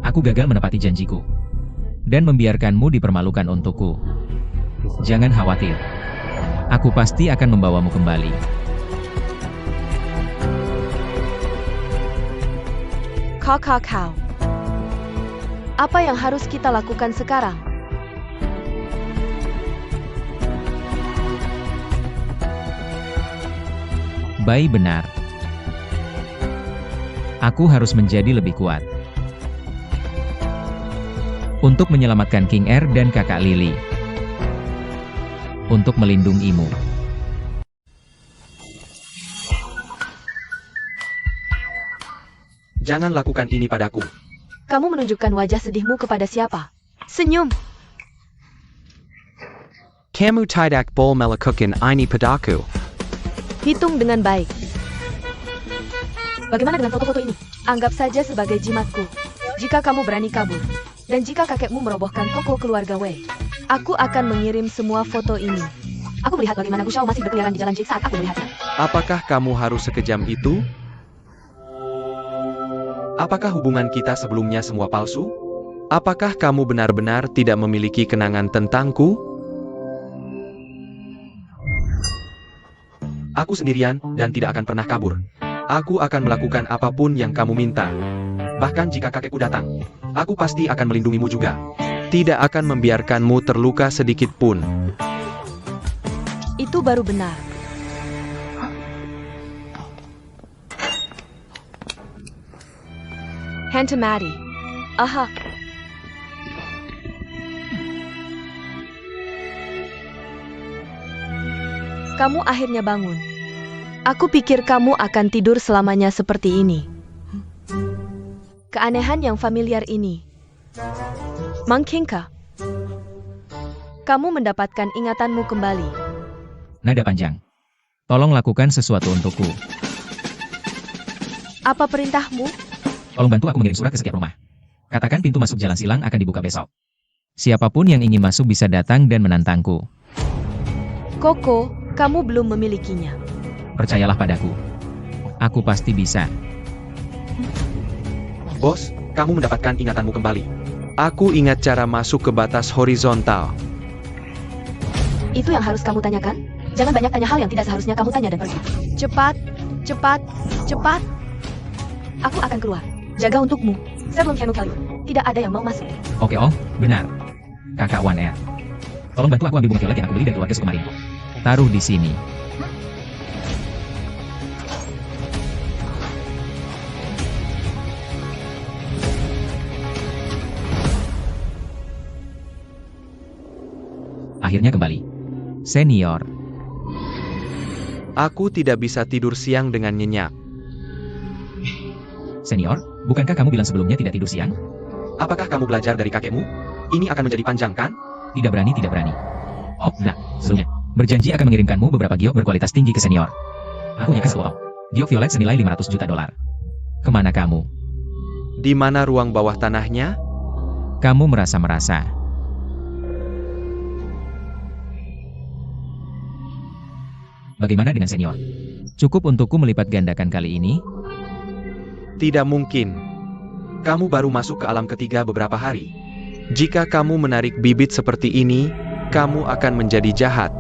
Aku gagal menepati janjiku. Dan membiarkanmu dipermalukan untukku. Jangan khawatir. Aku pasti akan membawamu kembali. Kakak. Apa yang harus kita lakukan sekarang? Bai benar. Aku harus menjadi lebih kuat. Untuk menyelamatkan King R dan Kakak Lily. Untuk melindungimu. Jangan lakukan ini padaku. Kamu menunjukkan wajah sedihmu kepada siapa? Senyum. Kamu tidak boleh melakukan ini padaku. Hitung dengan baik. Bagaimana dengan foto-foto ini? Anggap saja sebagai jimatku. Jika kamu berani kabur, dan jika kakekmu merobohkan toko keluarga Wei, aku akan mengirim semua foto ini. Aku melihat bagaimana Gu Shao masih berkeliaran di jalan Jade saat aku melihatnya. Apakah kamu harus sekejam itu? Apakah hubungan kita sebelumnya semua palsu? Apakah kamu benar-benar tidak memiliki kenangan tentangku? Aku sendirian dan tidak akan pernah kabur. Aku akan melakukan apapun yang kamu minta. Bahkan jika kakekku datang, aku pasti akan melindungimu juga. Tidak akan membiarkanmu terluka sedikit pun. Itu baru benar. Hantamati. Aha. Kamu akhirnya bangun. Aku pikir kamu akan tidur selamanya seperti ini. Keanehan yang familiar ini. Mungkinkah kamu mendapatkan ingatanmu kembali? Nada panjang. Tolong lakukan sesuatu untukku. Apa perintahmu? Tolong bantu aku mengirim surat ke setiap rumah. Katakan pintu masuk jalan silang akan dibuka besok. Siapapun yang ingin masuk bisa datang dan menantangku. Koko, kamu belum memilikinya. Percayalah padaku. Aku pasti bisa. Bos, kamu mendapatkan ingatanmu kembali. Aku ingat cara masuk ke batas horizontal. Itu yang harus kamu tanyakan? Jangan banyak tanya hal yang tidak seharusnya kamu tanya dan pergi. Cepat, cepat, cepat. Aku akan keluar. Jaga untukmu. Sebelum Chemical tidak ada yang mau masuk. Oke Om, benar. Kakak 1R. Tolong bantu aku ambil bunga violet yang aku beli dari keluarga kemarin. Taruh di sini. Akhirnya kembali. Senior. Aku tidak bisa tidur siang dengan nyenyak. Senior, bukankah kamu bilang sebelumnya tidak tidur siang? Apakah kamu belajar dari kakekmu? Ini akan menjadi panjang kan? Tidak berani, tidak berani. Oh, nah, sebelumnya. Berjanji akan mengirimkanmu beberapa giok berkualitas tinggi ke senior. Aku punya kasih Om. Giok violet senilai 500 juta dolar. Kemana kamu? Di mana ruang bawah tanahnya? Kamu merasa-merasa. Bagaimana dengan senior? Cukup untukku melipat gandakan kali ini? Tidak mungkin. Kamu baru masuk ke alam ketiga beberapa hari. Jika kamu menarik bibit seperti ini, kamu akan menjadi jahat.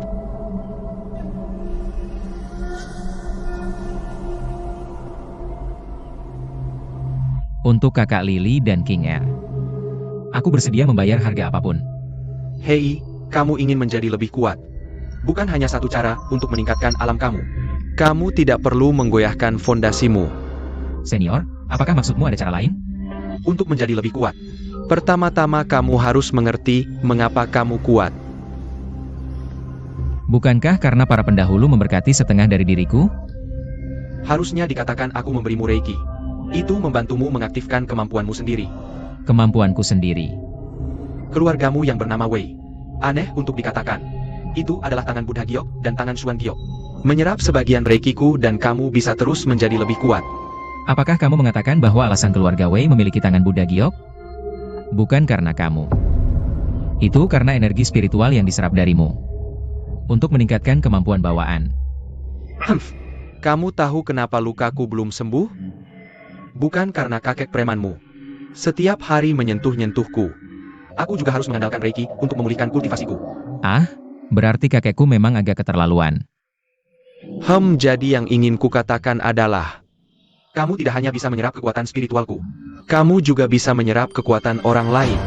Untuk kakak Lily dan King R. Aku bersedia membayar harga apapun. Hei, kamu ingin menjadi lebih kuat. Bukan hanya satu cara untuk meningkatkan alam kamu. Kamu tidak perlu menggoyahkan fondasimu. Senior, apakah maksudmu ada cara lain? Untuk menjadi lebih kuat. Pertama-tama kamu harus mengerti mengapa kamu kuat. Bukankah karena para pendahulu memberkati setengah dari diriku? Harusnya dikatakan aku memberimu Reiki. Itu membantumu mengaktifkan kemampuanmu sendiri. Kemampuanku sendiri. Keluargamu yang bernama Wei. Aneh untuk dikatakan. Itu adalah tangan Buddha Giok dan tangan Xuan Giok. Menyerap sebagian Reikiku dan kamu bisa terus menjadi lebih kuat. Apakah kamu mengatakan bahwa alasan keluarga Wei memiliki tangan Buddha Giok? Bukan karena kamu. Itu karena energi spiritual yang diserap darimu. Untuk meningkatkan kemampuan bawaan. Kamu tahu kenapa lukaku belum sembuh? Bukan karena kakek premanmu. Setiap hari menyentuh-nyentuhku. Aku juga harus mengandalkan Reiki untuk memulihkan kultivasiku. Ah, berarti kakekku memang agak keterlaluan. Jadi yang ingin kukatakan adalah, Kamu tidak hanya bisa menyerap kekuatan spiritualku. kamu juga bisa menyerap kekuatan orang lain.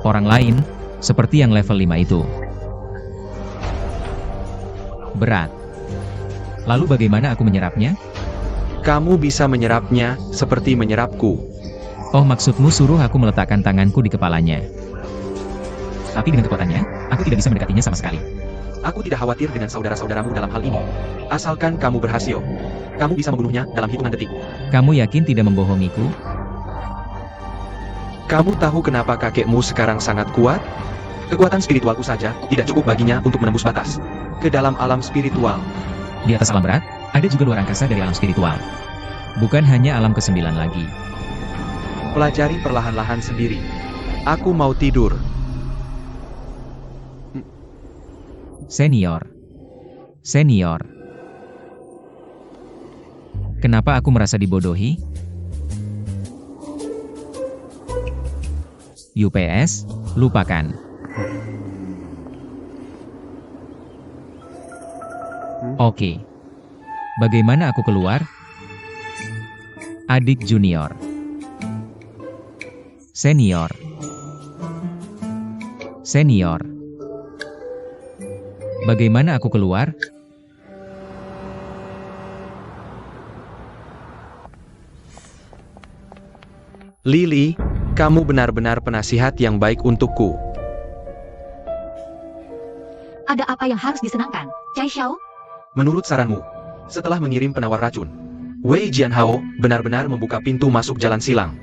Orang lain, seperti yang level 5 itu. Berat. Lalu bagaimana aku menyerapnya? Kamu bisa menyerapnya, seperti menyerapku. Oh, maksudmu suruh aku meletakkan tanganku di kepalanya. Tapi dengan kekuatannya, aku tidak bisa mendekatinya sama sekali. Aku tidak khawatir dengan saudara-saudaramu dalam hal ini. Asalkan kamu berhasil. Kamu bisa membunuhnya dalam hitungan detik. Kamu yakin tidak membohongiku? Kamu tahu kenapa kakekmu sekarang sangat kuat? Kekuatan spiritualku saja tidak cukup baginya untuk menembus batas. Ke dalam alam spiritual. Di atas alam berat, ada juga luar angkasa dari alam spiritual. Bukan hanya alam ke-9 lagi. Pelajari perlahan-lahan sendiri. Aku mau tidur. Senior. Senior. Kenapa aku merasa dibodohi? UPS, lupakan. Oke. Bagaimana aku keluar? Adik junior. Senior. Senior. Bagaimana aku keluar? Lily, kamu benar-benar penasihat yang baik untukku. Ada apa yang harus disenangkan, Cai Xiao? Menurut saranmu, setelah mengirim penawar racun, Wei Jianhao benar-benar membuka pintu masuk jalan silang.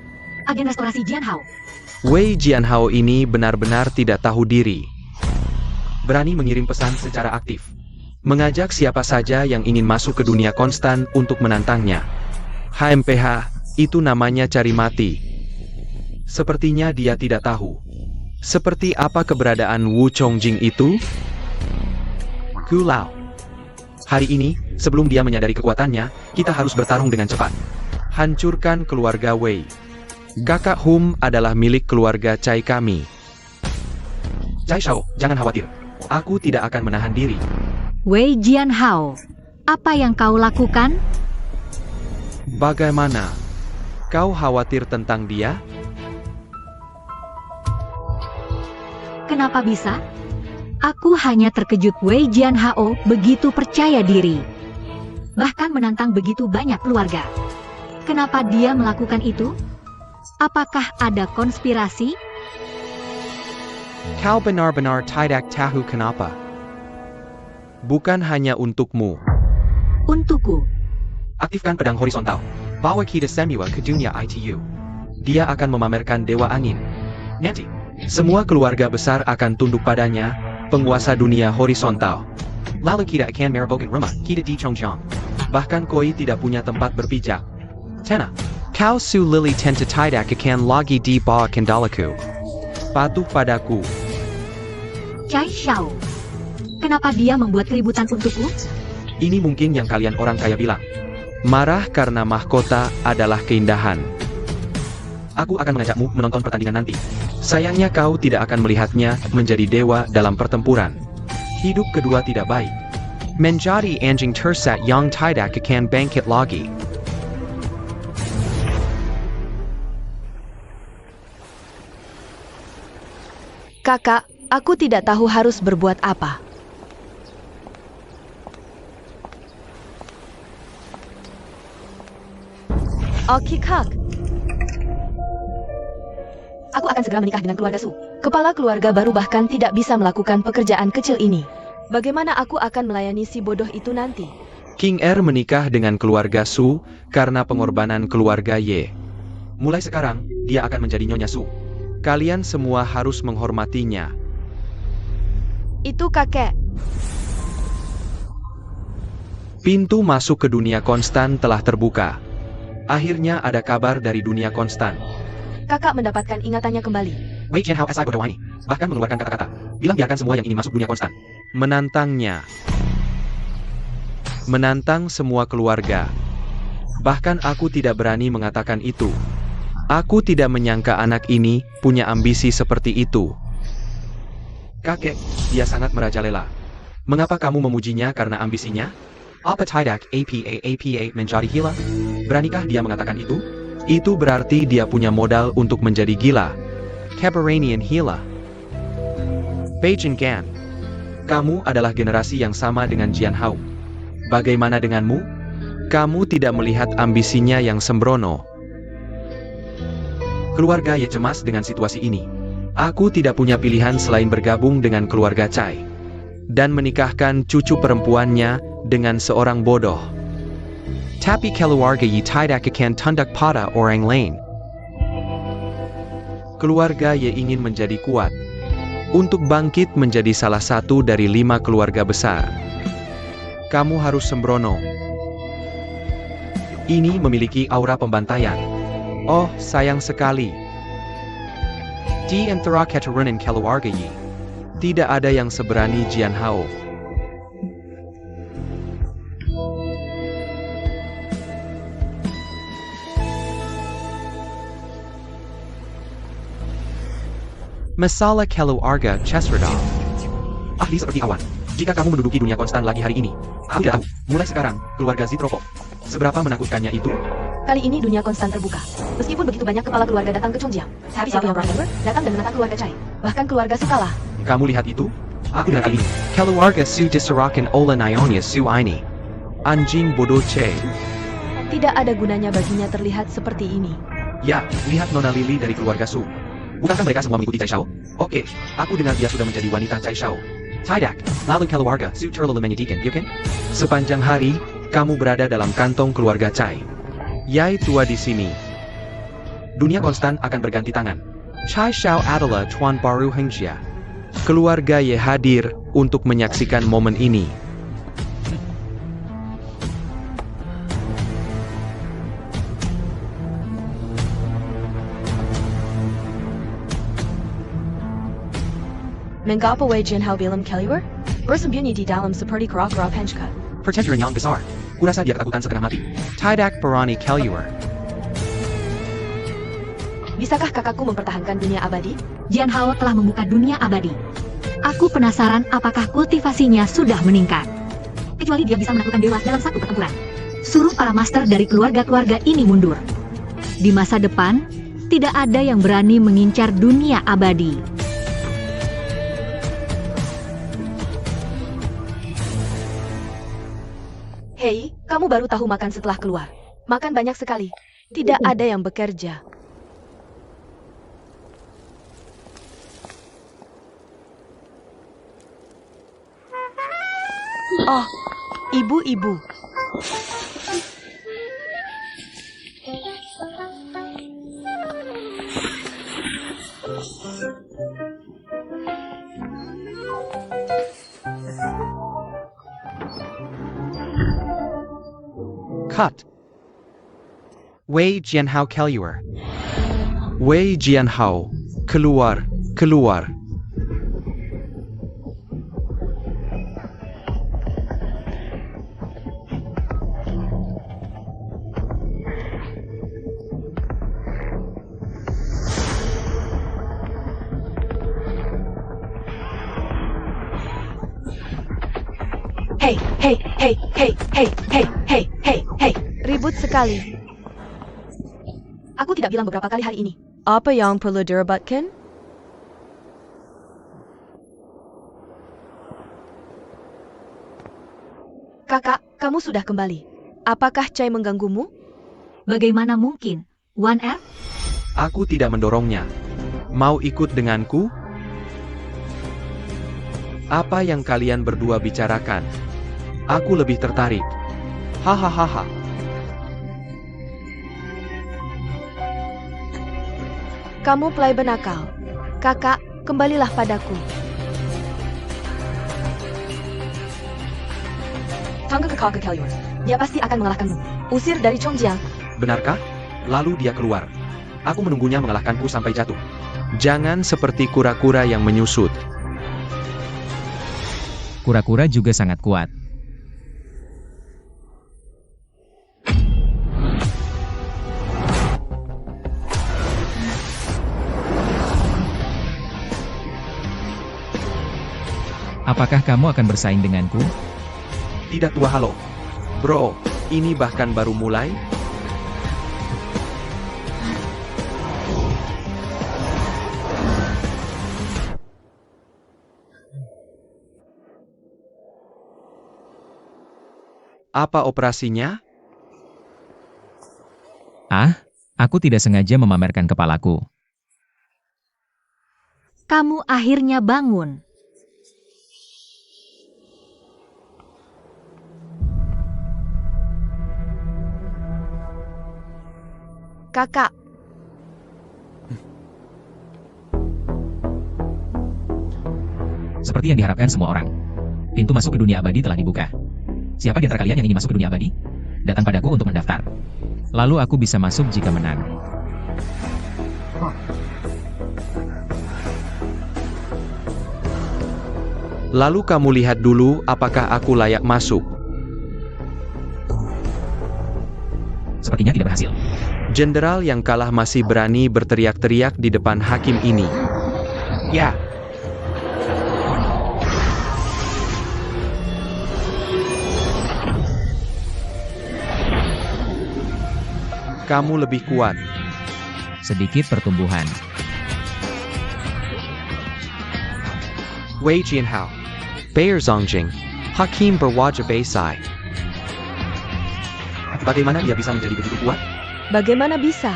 Agen restorasi Jianhao. Wei Jianhao ini benar-benar tidak tahu diri. Berani mengirim pesan secara aktif. Mengajak siapa saja yang ingin masuk ke dunia konstan untuk menantangnya. HMPH, itu namanya cari mati. Sepertinya dia tidak tahu. Seperti apa keberadaan Wu Chongjing itu? Kulao. Hari ini, sebelum dia menyadari kekuatannya, kita harus bertarung dengan cepat. Hancurkan keluarga Wei. Kakak Hum adalah milik keluarga Cai kami. Cai Shao, jangan khawatir. Aku tidak akan menahan diri. Wei Jianhao, apa yang kau lakukan? Bagaimana? Kau khawatir tentang dia? Kenapa bisa? Aku hanya terkejut Wei Jianhao begitu percaya diri. Bahkan menantang begitu banyak keluarga. Kenapa dia melakukan itu? Apakah ada konspirasi? Kau benar-benar tidak tahu kenapa. Bukan hanya untukmu. Untukku. Aktifkan pedang horizontal. Bawa kita semua ke dunia ITU. Dia akan memamerkan Dewa Angin. Nanti, semua keluarga besar akan tunduk padanya, penguasa dunia horizontal. Lalu kita akan merobohkan rumah kita di Chongjiang. Bahkan Koi tidak punya tempat berpijak. Tena, Kau Su Lily Tenta tidak akan lagi di bawah kendalaku. Patuh padaku. Cai Shao. Kenapa dia membuat keributan untukku? ini mungkin yang kalian orang kaya bilang. Marah karena mahkota adalah keindahan. Aku akan mengajakmu menonton pertandingan nanti. Sayangnya kau tidak akan melihatnya menjadi dewa dalam pertempuran. Hidup kedua tidak baik. Menjadi anjing tersat yang tidak akan bangkit lagi. Kakak, aku tidak tahu harus berbuat apa. Oke, Kak. Aku akan segera menikah dengan keluarga Su. Kepala keluarga baru bahkan tidak bisa melakukan pekerjaan kecil ini. Bagaimana aku akan melayani si bodoh itu nanti? King Er menikah dengan keluarga Su karena pengorbanan keluarga Ye. Mulai sekarang, dia akan menjadi Nyonya Su. Kalian semua harus menghormatinya. Itu kakek. Pintu masuk ke dunia konstan telah terbuka. Akhirnya ada kabar dari dunia konstan. Kakak mendapatkan ingatannya kembali. Wei Jianhao SI Bodowani, bahkan mengeluarkan kata-kata. Bilang biarkan semua yang ingin masuk dunia konstan. Menantangnya. Menantang semua keluarga. Bahkan aku tidak berani mengatakan itu. Aku tidak menyangka anak ini punya ambisi seperti itu. Kakek, dia sangat merajalela. Mengapa kamu memujinya karena ambisinya? Apa tidak APA menjadi gila? Beranikah dia mengatakan itu? Itu berarti dia punya modal untuk menjadi gila. Caberanian gila. Beijing Gan. Kamu adalah generasi yang sama dengan Jianhao. Bagaimana denganmu? Kamu tidak melihat ambisinya yang sembrono. Keluarga Ye cemas dengan situasi ini. Aku tidak punya pilihan selain bergabung dengan keluarga Cai. Dan menikahkan cucu perempuannya dengan seorang bodoh. Tapi keluarga Ye tidak akan tunduk pada orang lain. Keluarga Ye ingin menjadi kuat. Untuk bangkit menjadi salah satu dari 5 keluarga besar. Kamu harus sembrono. Ini memiliki aura pembantaian. Oh, sayang sekali. Di antara keturunan keluarga Yi, tidak ada yang seberani Jianhao. Masalah keluarga Chesredal. Ahli seperti awan. Jika kamu menduduki dunia konstan lagi hari ini, aku tidak tahu. Mulai sekarang, keluarga Zitropov. Seberapa menakutkannya itu? Kali ini dunia konstan terbuka. Meskipun begitu banyak kepala keluarga datang ke Chongjiang, tapi siapa yang berani datang dan menentang keluarga Cai? Bahkan keluarga Su kalah. Kamu lihat itu? Aku dan kali ini. Keluarga Su diserahkan oleh Nyonya Su ini. Anjing bodoh Che. Tidak ada gunanya baginya terlihat seperti ini. Ya, lihat Nona Lily dari keluarga Su. Bukankah mereka semua mengikuti Cai Shao? Oke, aku dengar dia sudah menjadi wanita Cai Shao. Tidak, lalu keluarga Su terlalu menyedihkan, bukan? Sepanjang hari, kamu berada dalam kantong keluarga Cai. Yai tua di sini. Dunia konstan akan berganti tangan. Cai Shao adalah Tuan Baru Hengjia. Keluarga Ye hadir untuk menyaksikan momen ini. Mengapa Wei Jianhao bilang keluar? Bersembunyi di dalam seperti kera-kera penjkat. Pertempuran yang besar. Kurasa dia ketakutan setengah mati. Tidak berani keluar. Bisakah kakakku mempertahankan dunia abadi? Jian Hao telah membuka dunia abadi. Aku penasaran apakah kultivasinya sudah meningkat. Kecuali dia bisa menaklukkan dewa dalam satu pertempuran. Suruh para master dari keluarga-keluarga ini mundur. Di masa depan, tidak ada yang berani mengincar dunia abadi. Hei, kamu baru tahu makan setelah keluar. Makan banyak sekali. Tidak ada yang bekerja. Oh, ibu-ibu. Cut. Wei Jianhao keluar. Wei Jianhao, keluar, keluar. Hei, hei, hei, hei, hei, hei, hei, hei, hei. Ribut sekali. Aku tidak bilang beberapa kali hari ini. Apa yang perlu direbatkan? Kakak, kamu sudah kembali. Apakah Chai mengganggumu? Bagaimana mungkin? 1R? Aku tidak mendorongnya. Mau ikut denganku? Apa yang kalian berdua bicarakan? Aku lebih tertarik. Hahaha. Kamu play benakal. Kakak, kembalilah padaku. Tangga kekal ke Kalyur. Dia pasti akan mengalahkanmu. Usir dari Chongjiang. Benarkah? Lalu dia keluar. Aku menunggunya mengalahkanku sampai jatuh. Jangan seperti kura-kura yang menyusut. Kura-kura juga sangat kuat. Apakah kamu akan bersaing denganku? Tidak tua halo. Bro, ini bahkan baru mulai? Apa operasinya? Ah, aku tidak sengaja memamerkan kepalaku. Kamu akhirnya bangun. Kakak, Seperti yang diharapkan semua orang. Pintu masuk ke dunia abadi telah dibuka. Siapa di antara kalian yang ingin masuk ke dunia abadi? Datang padaku untuk mendaftar. Lalu aku bisa masuk jika menang. Lalu kamu lihat dulu apakah aku layak masuk. Sepertinya tidak berhasil. Jenderal yang kalah masih berani berteriak-teriak di depan hakim ini. Ya, Kamu lebih kuat. Sedikit pertumbuhan. Wei Jianhao. Bayer Zongjing. Hakim berwajah Baisai. bagaimana dia bisa menjadi begitu kuat? bagaimana bisa?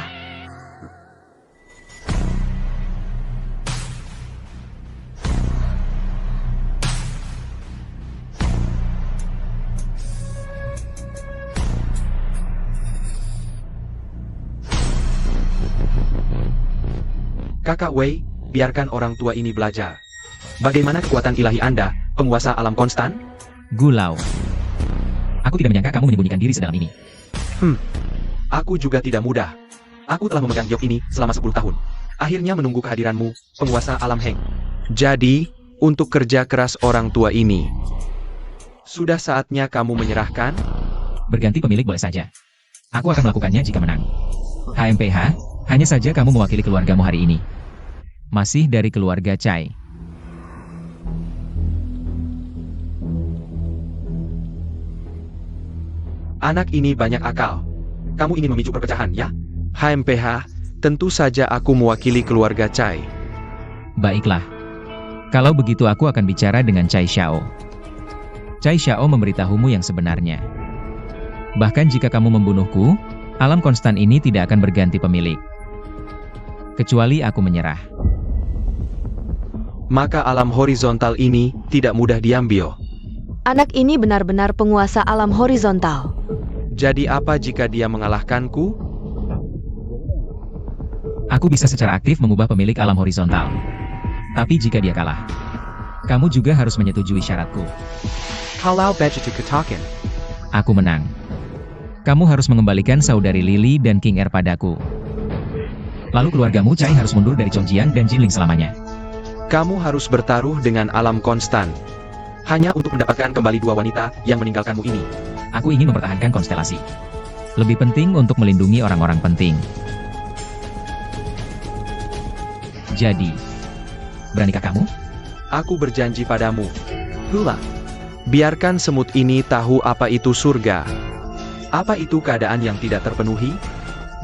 Kakak Wei, biarkan orang tua ini belajar. Bagaimana kekuatan ilahi Anda, penguasa alam konstan? Gulau. Aku tidak menyangka kamu menyembunyikan diri sedalam ini. Aku juga tidak mudah. Aku telah memegang giok ini selama 10 tahun. Akhirnya menunggu kehadiranmu, penguasa alam Heng. Jadi, untuk kerja keras orang tua ini, Sudah saatnya kamu menyerahkan? Berganti pemilik boleh saja. Aku akan melakukannya jika menang. HMPH, hanya saja kamu mewakili keluargamu hari ini. Masih dari keluarga Chai. Anak ini banyak akal. Kamu ingin memicu perpecahan, ya? HMPH, tentu saja aku mewakili keluarga Chai. Baiklah. Kalau begitu aku akan bicara dengan Chai Xiao. Chai Xiao memberitahumu yang sebenarnya. Bahkan jika kamu membunuhku, alam konstan ini tidak akan berganti pemilik. Kecuali aku menyerah. Maka alam horizontal ini tidak mudah diambil. Anak ini benar-benar penguasa alam horizontal. Jadi apa jika dia mengalahkanku? Aku bisa secara aktif mengubah pemilik alam horizontal. Tapi jika dia kalah, kamu juga harus menyetujui syaratku. Kalau begitu katakan. Aku menang. Kamu harus mengembalikan saudari Lily dan King Er padaku. Lalu keluargamu Chai harus mundur dari Chongjiang dan Jinling selamanya. Kamu harus bertaruh dengan alam konstan. Hanya untuk mendapatkan kembali dua wanita yang meninggalkanmu ini. Aku ingin mempertahankan konstelasi. Lebih penting untuk melindungi orang-orang penting. Jadi, beranikah kamu? Aku berjanji padamu. Hula. Biarkan semut ini tahu apa itu surga. Apa itu keadaan yang tidak terpenuhi?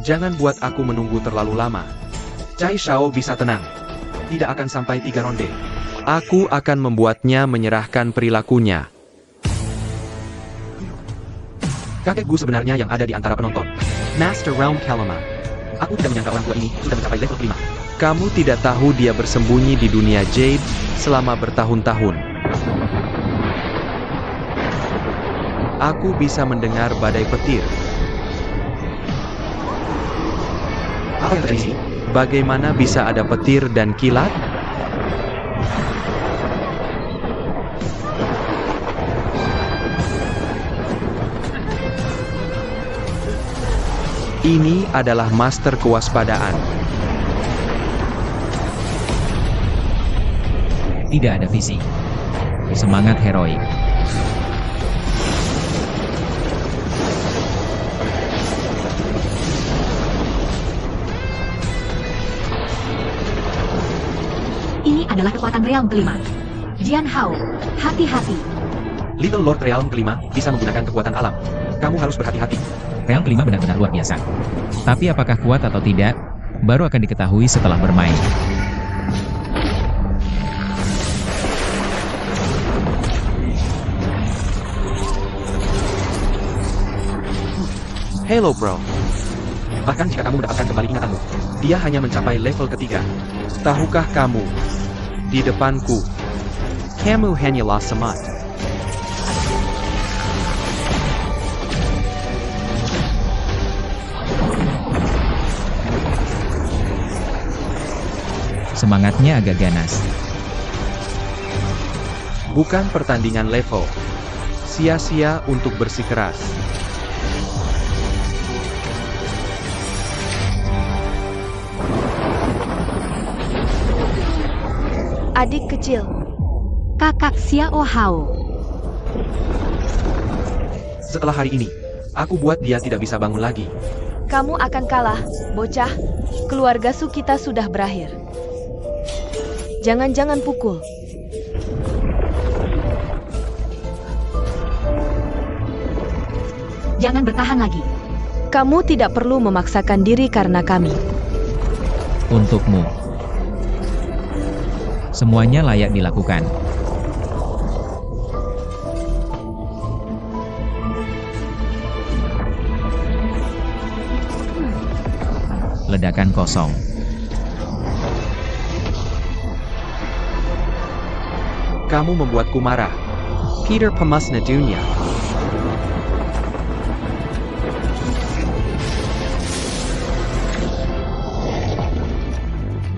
Jangan buat aku menunggu terlalu lama. Chai Xiao bisa tenang. Tidak akan sampai 3 ronde. Aku akan membuatnya menyerahkan perilakunya. Kakek Gu sebenarnya yang ada di antara penonton. Master Realm Kalama. Aku tidak menyangka orang tua ini sudah mencapai level 5. Kamu tidak tahu dia bersembunyi di dunia Jade selama bertahun-tahun. Aku bisa mendengar badai petir. Apa yang terjadi? Bagaimana bisa ada petir dan kilat? Ini adalah master kewaspadaan. Tidak ada visi. Semangat heroik. Ini adalah kekuatan realm kelima. Jian Hao, hati-hati. Little Lord Realm kelima bisa menggunakan kekuatan alam. Kamu harus berhati-hati. Realm kelima benar-benar luar biasa. Tapi apakah kuat atau tidak, baru akan diketahui setelah bermain. Hello bro. Bahkan jika kamu mendapatkan kembali ingatanmu, dia hanya mencapai level ketiga. Tahukah kamu? Di depanku. Kamu hanyalah semat. Semangatnya agak ganas. Bukan pertandingan level. Sia-sia untuk bersikeras. Adik kecil, Kakak Xiao Hao. Setelah hari ini, aku buat dia tidak bisa bangun lagi. kamu akan kalah, bocah. Keluarga Su kita sudah berakhir. Jangan-jangan pukul. Jangan bertahan lagi. Kamu tidak perlu memaksakan diri karena kami. Untukmu. Semuanya layak dilakukan. Ledakan kosong. Kamu membuatku marah. Peter Pemusna Dunya.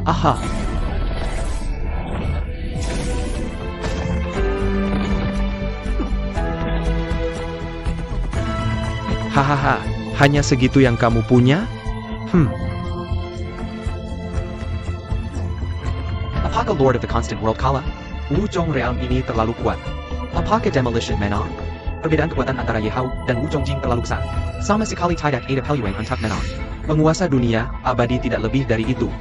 Aha. Hahaha, hanya segitu yang kamu punya? Apakah Lord of the Constant World kalah? Wu Zhong Realm ini terlalu kuat. Apakah demolition menang? Perbedaan kekuatan antara Ye Hao dan Wu Chongjing terlalu besar. Sama sekali tidak ada peluang untuk menang. Penguasa dunia abadi tidak lebih dari itu.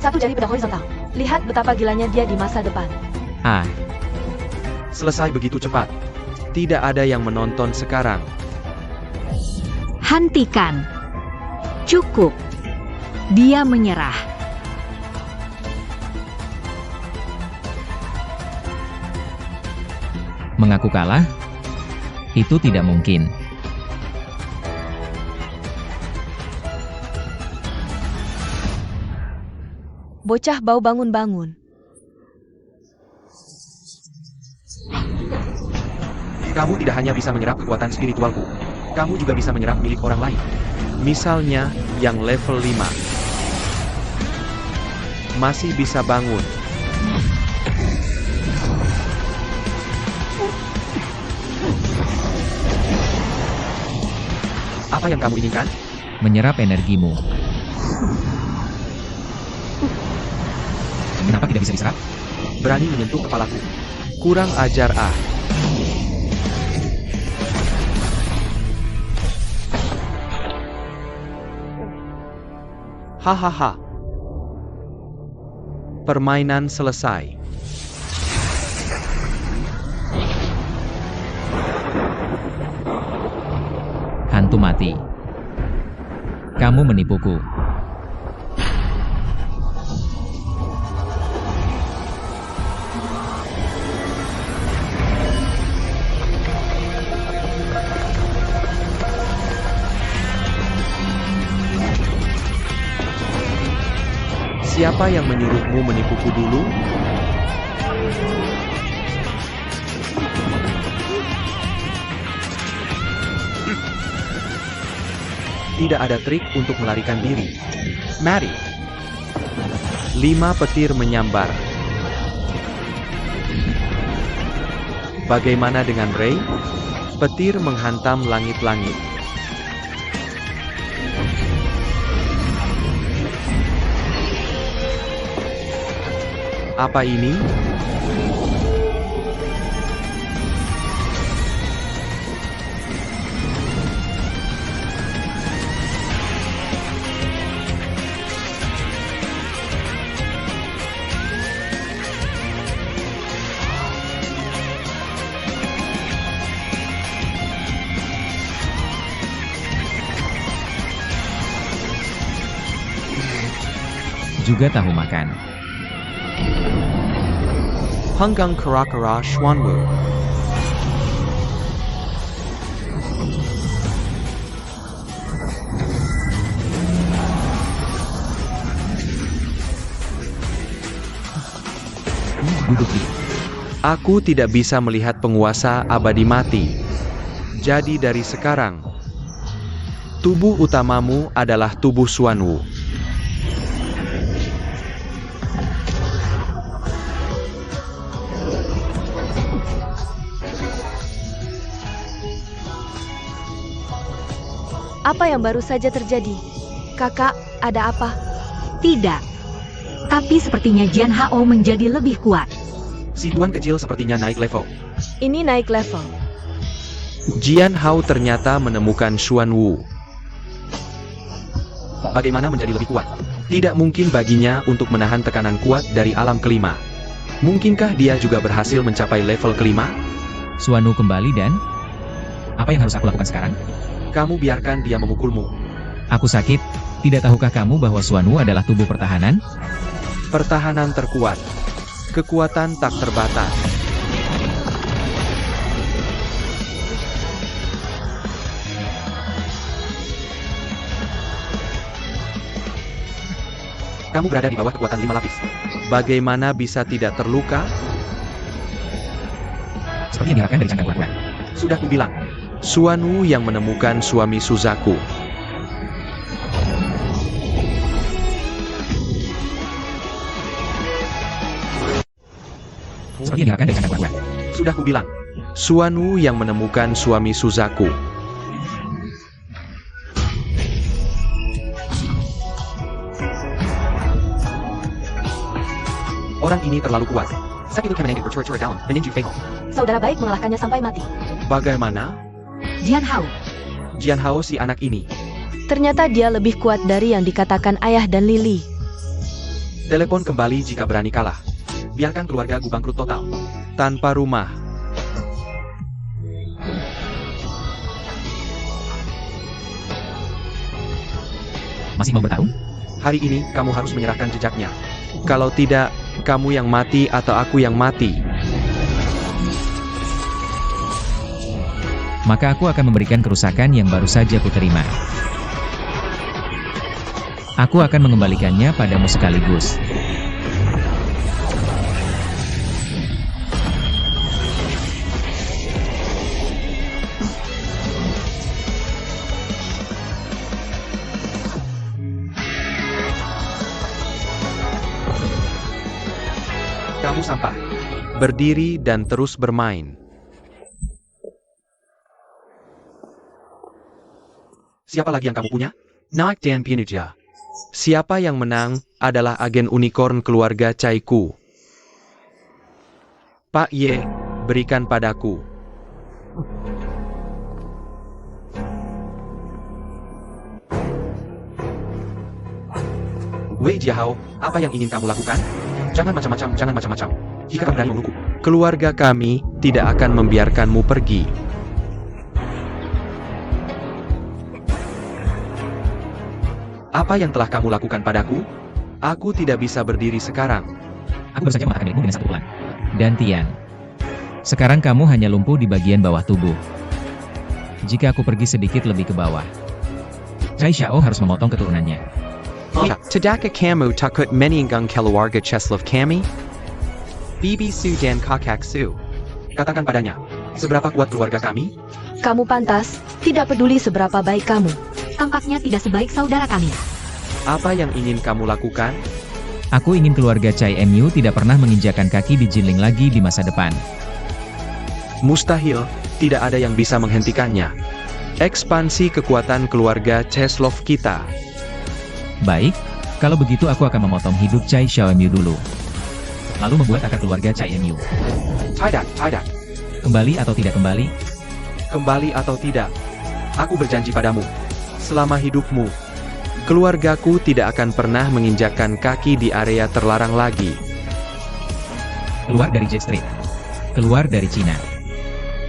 Satu jari pada horizontal. Lihat betapa gilanya dia di masa depan. Ah, Selesai begitu cepat. Tidak ada yang menonton sekarang. Hentikan. Cukup. Dia menyerah. mengaku kalah? Itu tidak mungkin. Bocah bau bangun-bangun. Kamu tidak hanya bisa menyerap kekuatan spiritualku, kamu juga bisa menyerap milik orang lain. Misalnya, yang level 5. Masih bisa bangun. Apa yang kamu inginkan? Menyerap energimu. Kenapa tidak bisa diserap? Berani menyentuh kepalaku. Kurang ajar ah. Hahaha. Permainan selesai. Hantu mati. Kamu menipuku. Siapa yang menyuruhmu menipuku dulu? Tidak ada trik untuk melarikan diri. Mari. 5 petir menyambar. Bagaimana dengan Ray? Petir menghantam langit-langit. Apa ini? Juga tahu makan. Hanggang Karakara Xuanwu. Duduk di. Aku tidak bisa melihat penguasa abadi mati. Jadi dari sekarang, tubuh utamamu adalah tubuh Xuanwu. Apa yang baru saja terjadi? Kakak, ada apa? Tidak. Tapi sepertinya Jian Hao menjadi lebih kuat. Si tuan kecil sepertinya naik level. Ini naik level. Jian Hao ternyata menemukan Xuanwu. Bagaimana menjadi lebih kuat? Tidak mungkin baginya untuk menahan tekanan kuat dari alam kelima. Mungkinkah dia juga berhasil mencapai level kelima? Xuanwu kembali dan... Apa yang harus aku lakukan sekarang? Kamu biarkan dia memukulmu. Aku sakit. Tidak tahukah kamu bahwa Xuanwu adalah tubuh pertahanan? Pertahanan terkuat. Kekuatan tak terbatas. Kamu berada di bawah kekuatan 5 lapis. Bagaimana bisa tidak terluka? Seperti yang diharapkan dari cangkang kuat. Sudah kubilang. Xuanwu yang menemukan suami Suzaku. Seperti yang diharapkan dari cangkang kuat. Sudah kubilang. Xuanwu yang menemukan suami Suzaku. Orang ini terlalu kuat. Sakilu Kemenangan bercura-cura dalam meninju fatal. Saudara baik mengalahkannya sampai mati. Bagaimana? Jian Hao, Jian Hao si anak ini. Ternyata dia lebih kuat dari yang dikatakan ayah dan Lily. Telepon kembali jika berani kalah. Biarkan keluarga Gu bangkrut total. Tanpa rumah. Masih mau bertarung? Hari ini kamu harus menyerahkan jejaknya. Kalau tidak, kamu yang mati atau aku yang mati. Maka aku akan memberikan kerusakan yang baru saja kuterima. Aku akan mengembalikannya padamu sekaligus. Kamu sampah. Berdiri dan terus bermain. Siapa lagi yang kamu punya? Naik dan Pinuja. Siapa yang menang adalah agen unicorn keluarga Caiku. Pak Ye, berikan padaku. Wei Jiahao, apa yang ingin kamu lakukan? Jangan macam-macam, jangan macam-macam. Jika kamu berani menunggu, keluarga kami tidak akan membiarkanmu pergi. Apa yang telah kamu lakukan padaku? Aku tidak bisa berdiri sekarang. Aku baru saja mengatakan milikmu dengan 1 bulan. Dan Tian. Sekarang kamu hanya lumpuh di bagian bawah tubuh. Jika aku pergi sedikit lebih ke bawah, Cai Xiao harus memotong keturunannya. Tadaka kamu takut meninggang keluarga Cheslov kami? Bibi Su dan kakak Su. Katakan padanya, seberapa kuat keluarga kami? Kamu pantas, tidak peduli seberapa baik kamu. tampaknya tidak sebaik saudara kami. Apa yang ingin kamu lakukan? Aku ingin keluarga Cai Mu tidak pernah menginjakan kaki di Jinling lagi di masa depan. Mustahil, tidak ada yang bisa menghentikannya. Ekspansi kekuatan keluarga Cheslov kita. Baik, kalau begitu aku akan memotong hidup Cai Xiaomu dulu. Lalu membuat akar keluarga Cai Mu. Tidak. Kembali atau tidak kembali? Kembali atau tidak? Aku berjanji padamu. Selama hidupmu, keluargaku tidak akan pernah menginjakkan kaki di area terlarang lagi. Keluar dari Jet Street. Keluar dari Cina.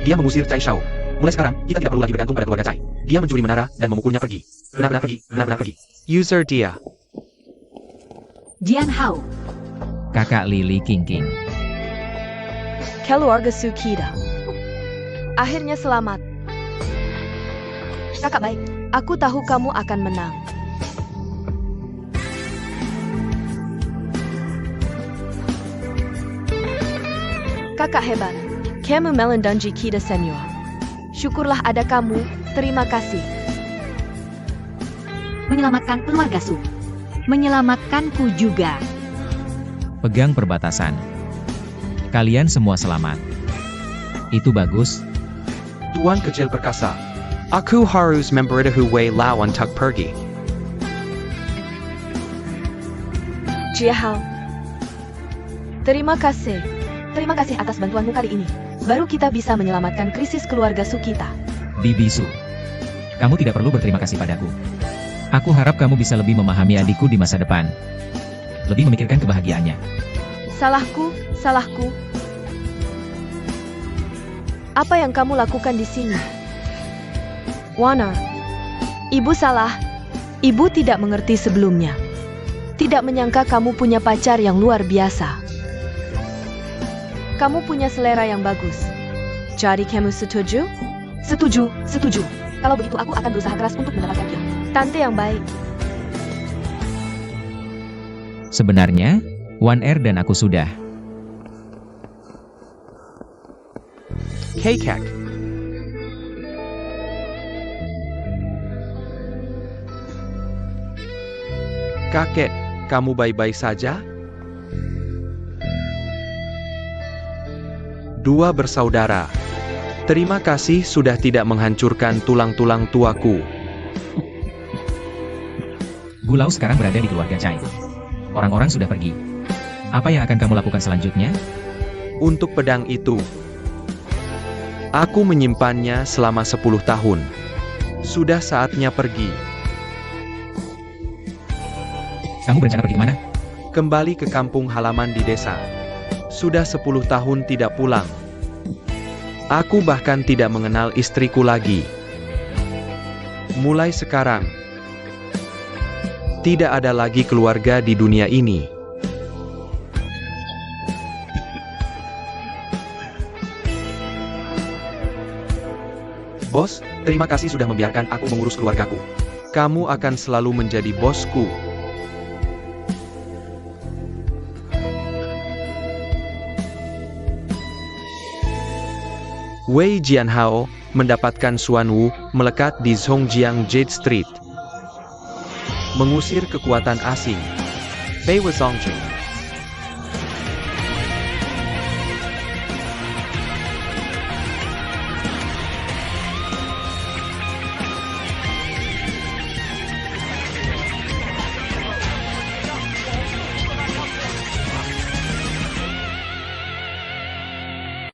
Dia mengusir Cai Shao. Mulai sekarang, kita tidak perlu lagi bergantung pada keluarga Cai. Dia mencuri menara dan memukulnya pergi. Benar-benar pergi. User dia. Jian Hao, Kakak Lily King. Keluarga Sukida. Akhirnya selamat. Kakak baik, aku tahu kamu akan menang. Kakak hebat, kamu melindungi kita senior. Syukurlah ada kamu, terima kasih. menyelamatkan keluarga Su. Menyelamatkanku juga. Pegang perbatasan. Kalian semua selamat. Itu bagus. Tuan kecil perkasa. Aku harus memberitahu Wei Lao untuk pergi. Jiahao. Terima kasih. Terima kasih atas bantuanmu kali ini. Baru kita bisa menyelamatkan krisis keluarga Su kita. Bibi Su. Kamu tidak perlu berterima kasih padaku. Aku harap kamu bisa lebih memahami adikku di masa depan. Lebih memikirkan kebahagiaannya. Salahku. Apa yang kamu lakukan di sini? Warner. Ibu salah. Ibu tidak mengerti sebelumnya. Tidak menyangka kamu punya pacar yang luar biasa. Kamu punya selera yang bagus. Jadi kamu setuju? Setuju. Kalau begitu aku akan berusaha keras untuk mendapatkan dia. Tante yang baik. Sebenarnya, One Air dan aku sudah. Kekek. Kakek, kamu baik-baik saja? Dua bersaudara. Terima kasih sudah tidak menghancurkan tulang-tulang tuaku. Gulau sekarang berada di keluarga Cai. Orang-orang sudah pergi. Apa yang akan kamu lakukan selanjutnya? Untuk pedang itu, aku menyimpannya selama 10 tahun. Sudah saatnya pergi. Kamu berencana pergi kemana? Kembali ke kampung halaman di desa. Sudah 10 tahun tidak pulang. Aku bahkan tidak mengenal istriku lagi. Mulai sekarang, tidak ada lagi keluarga di dunia ini. Bos, terima kasih sudah membiarkan aku mengurus keluargaku. Kamu akan selalu menjadi bosku. Wei Jianhao mendapatkan Xuan Wu melekat di Zhongjiang Jade Street. Mengusir kekuatan asing. Fei Wezongzheng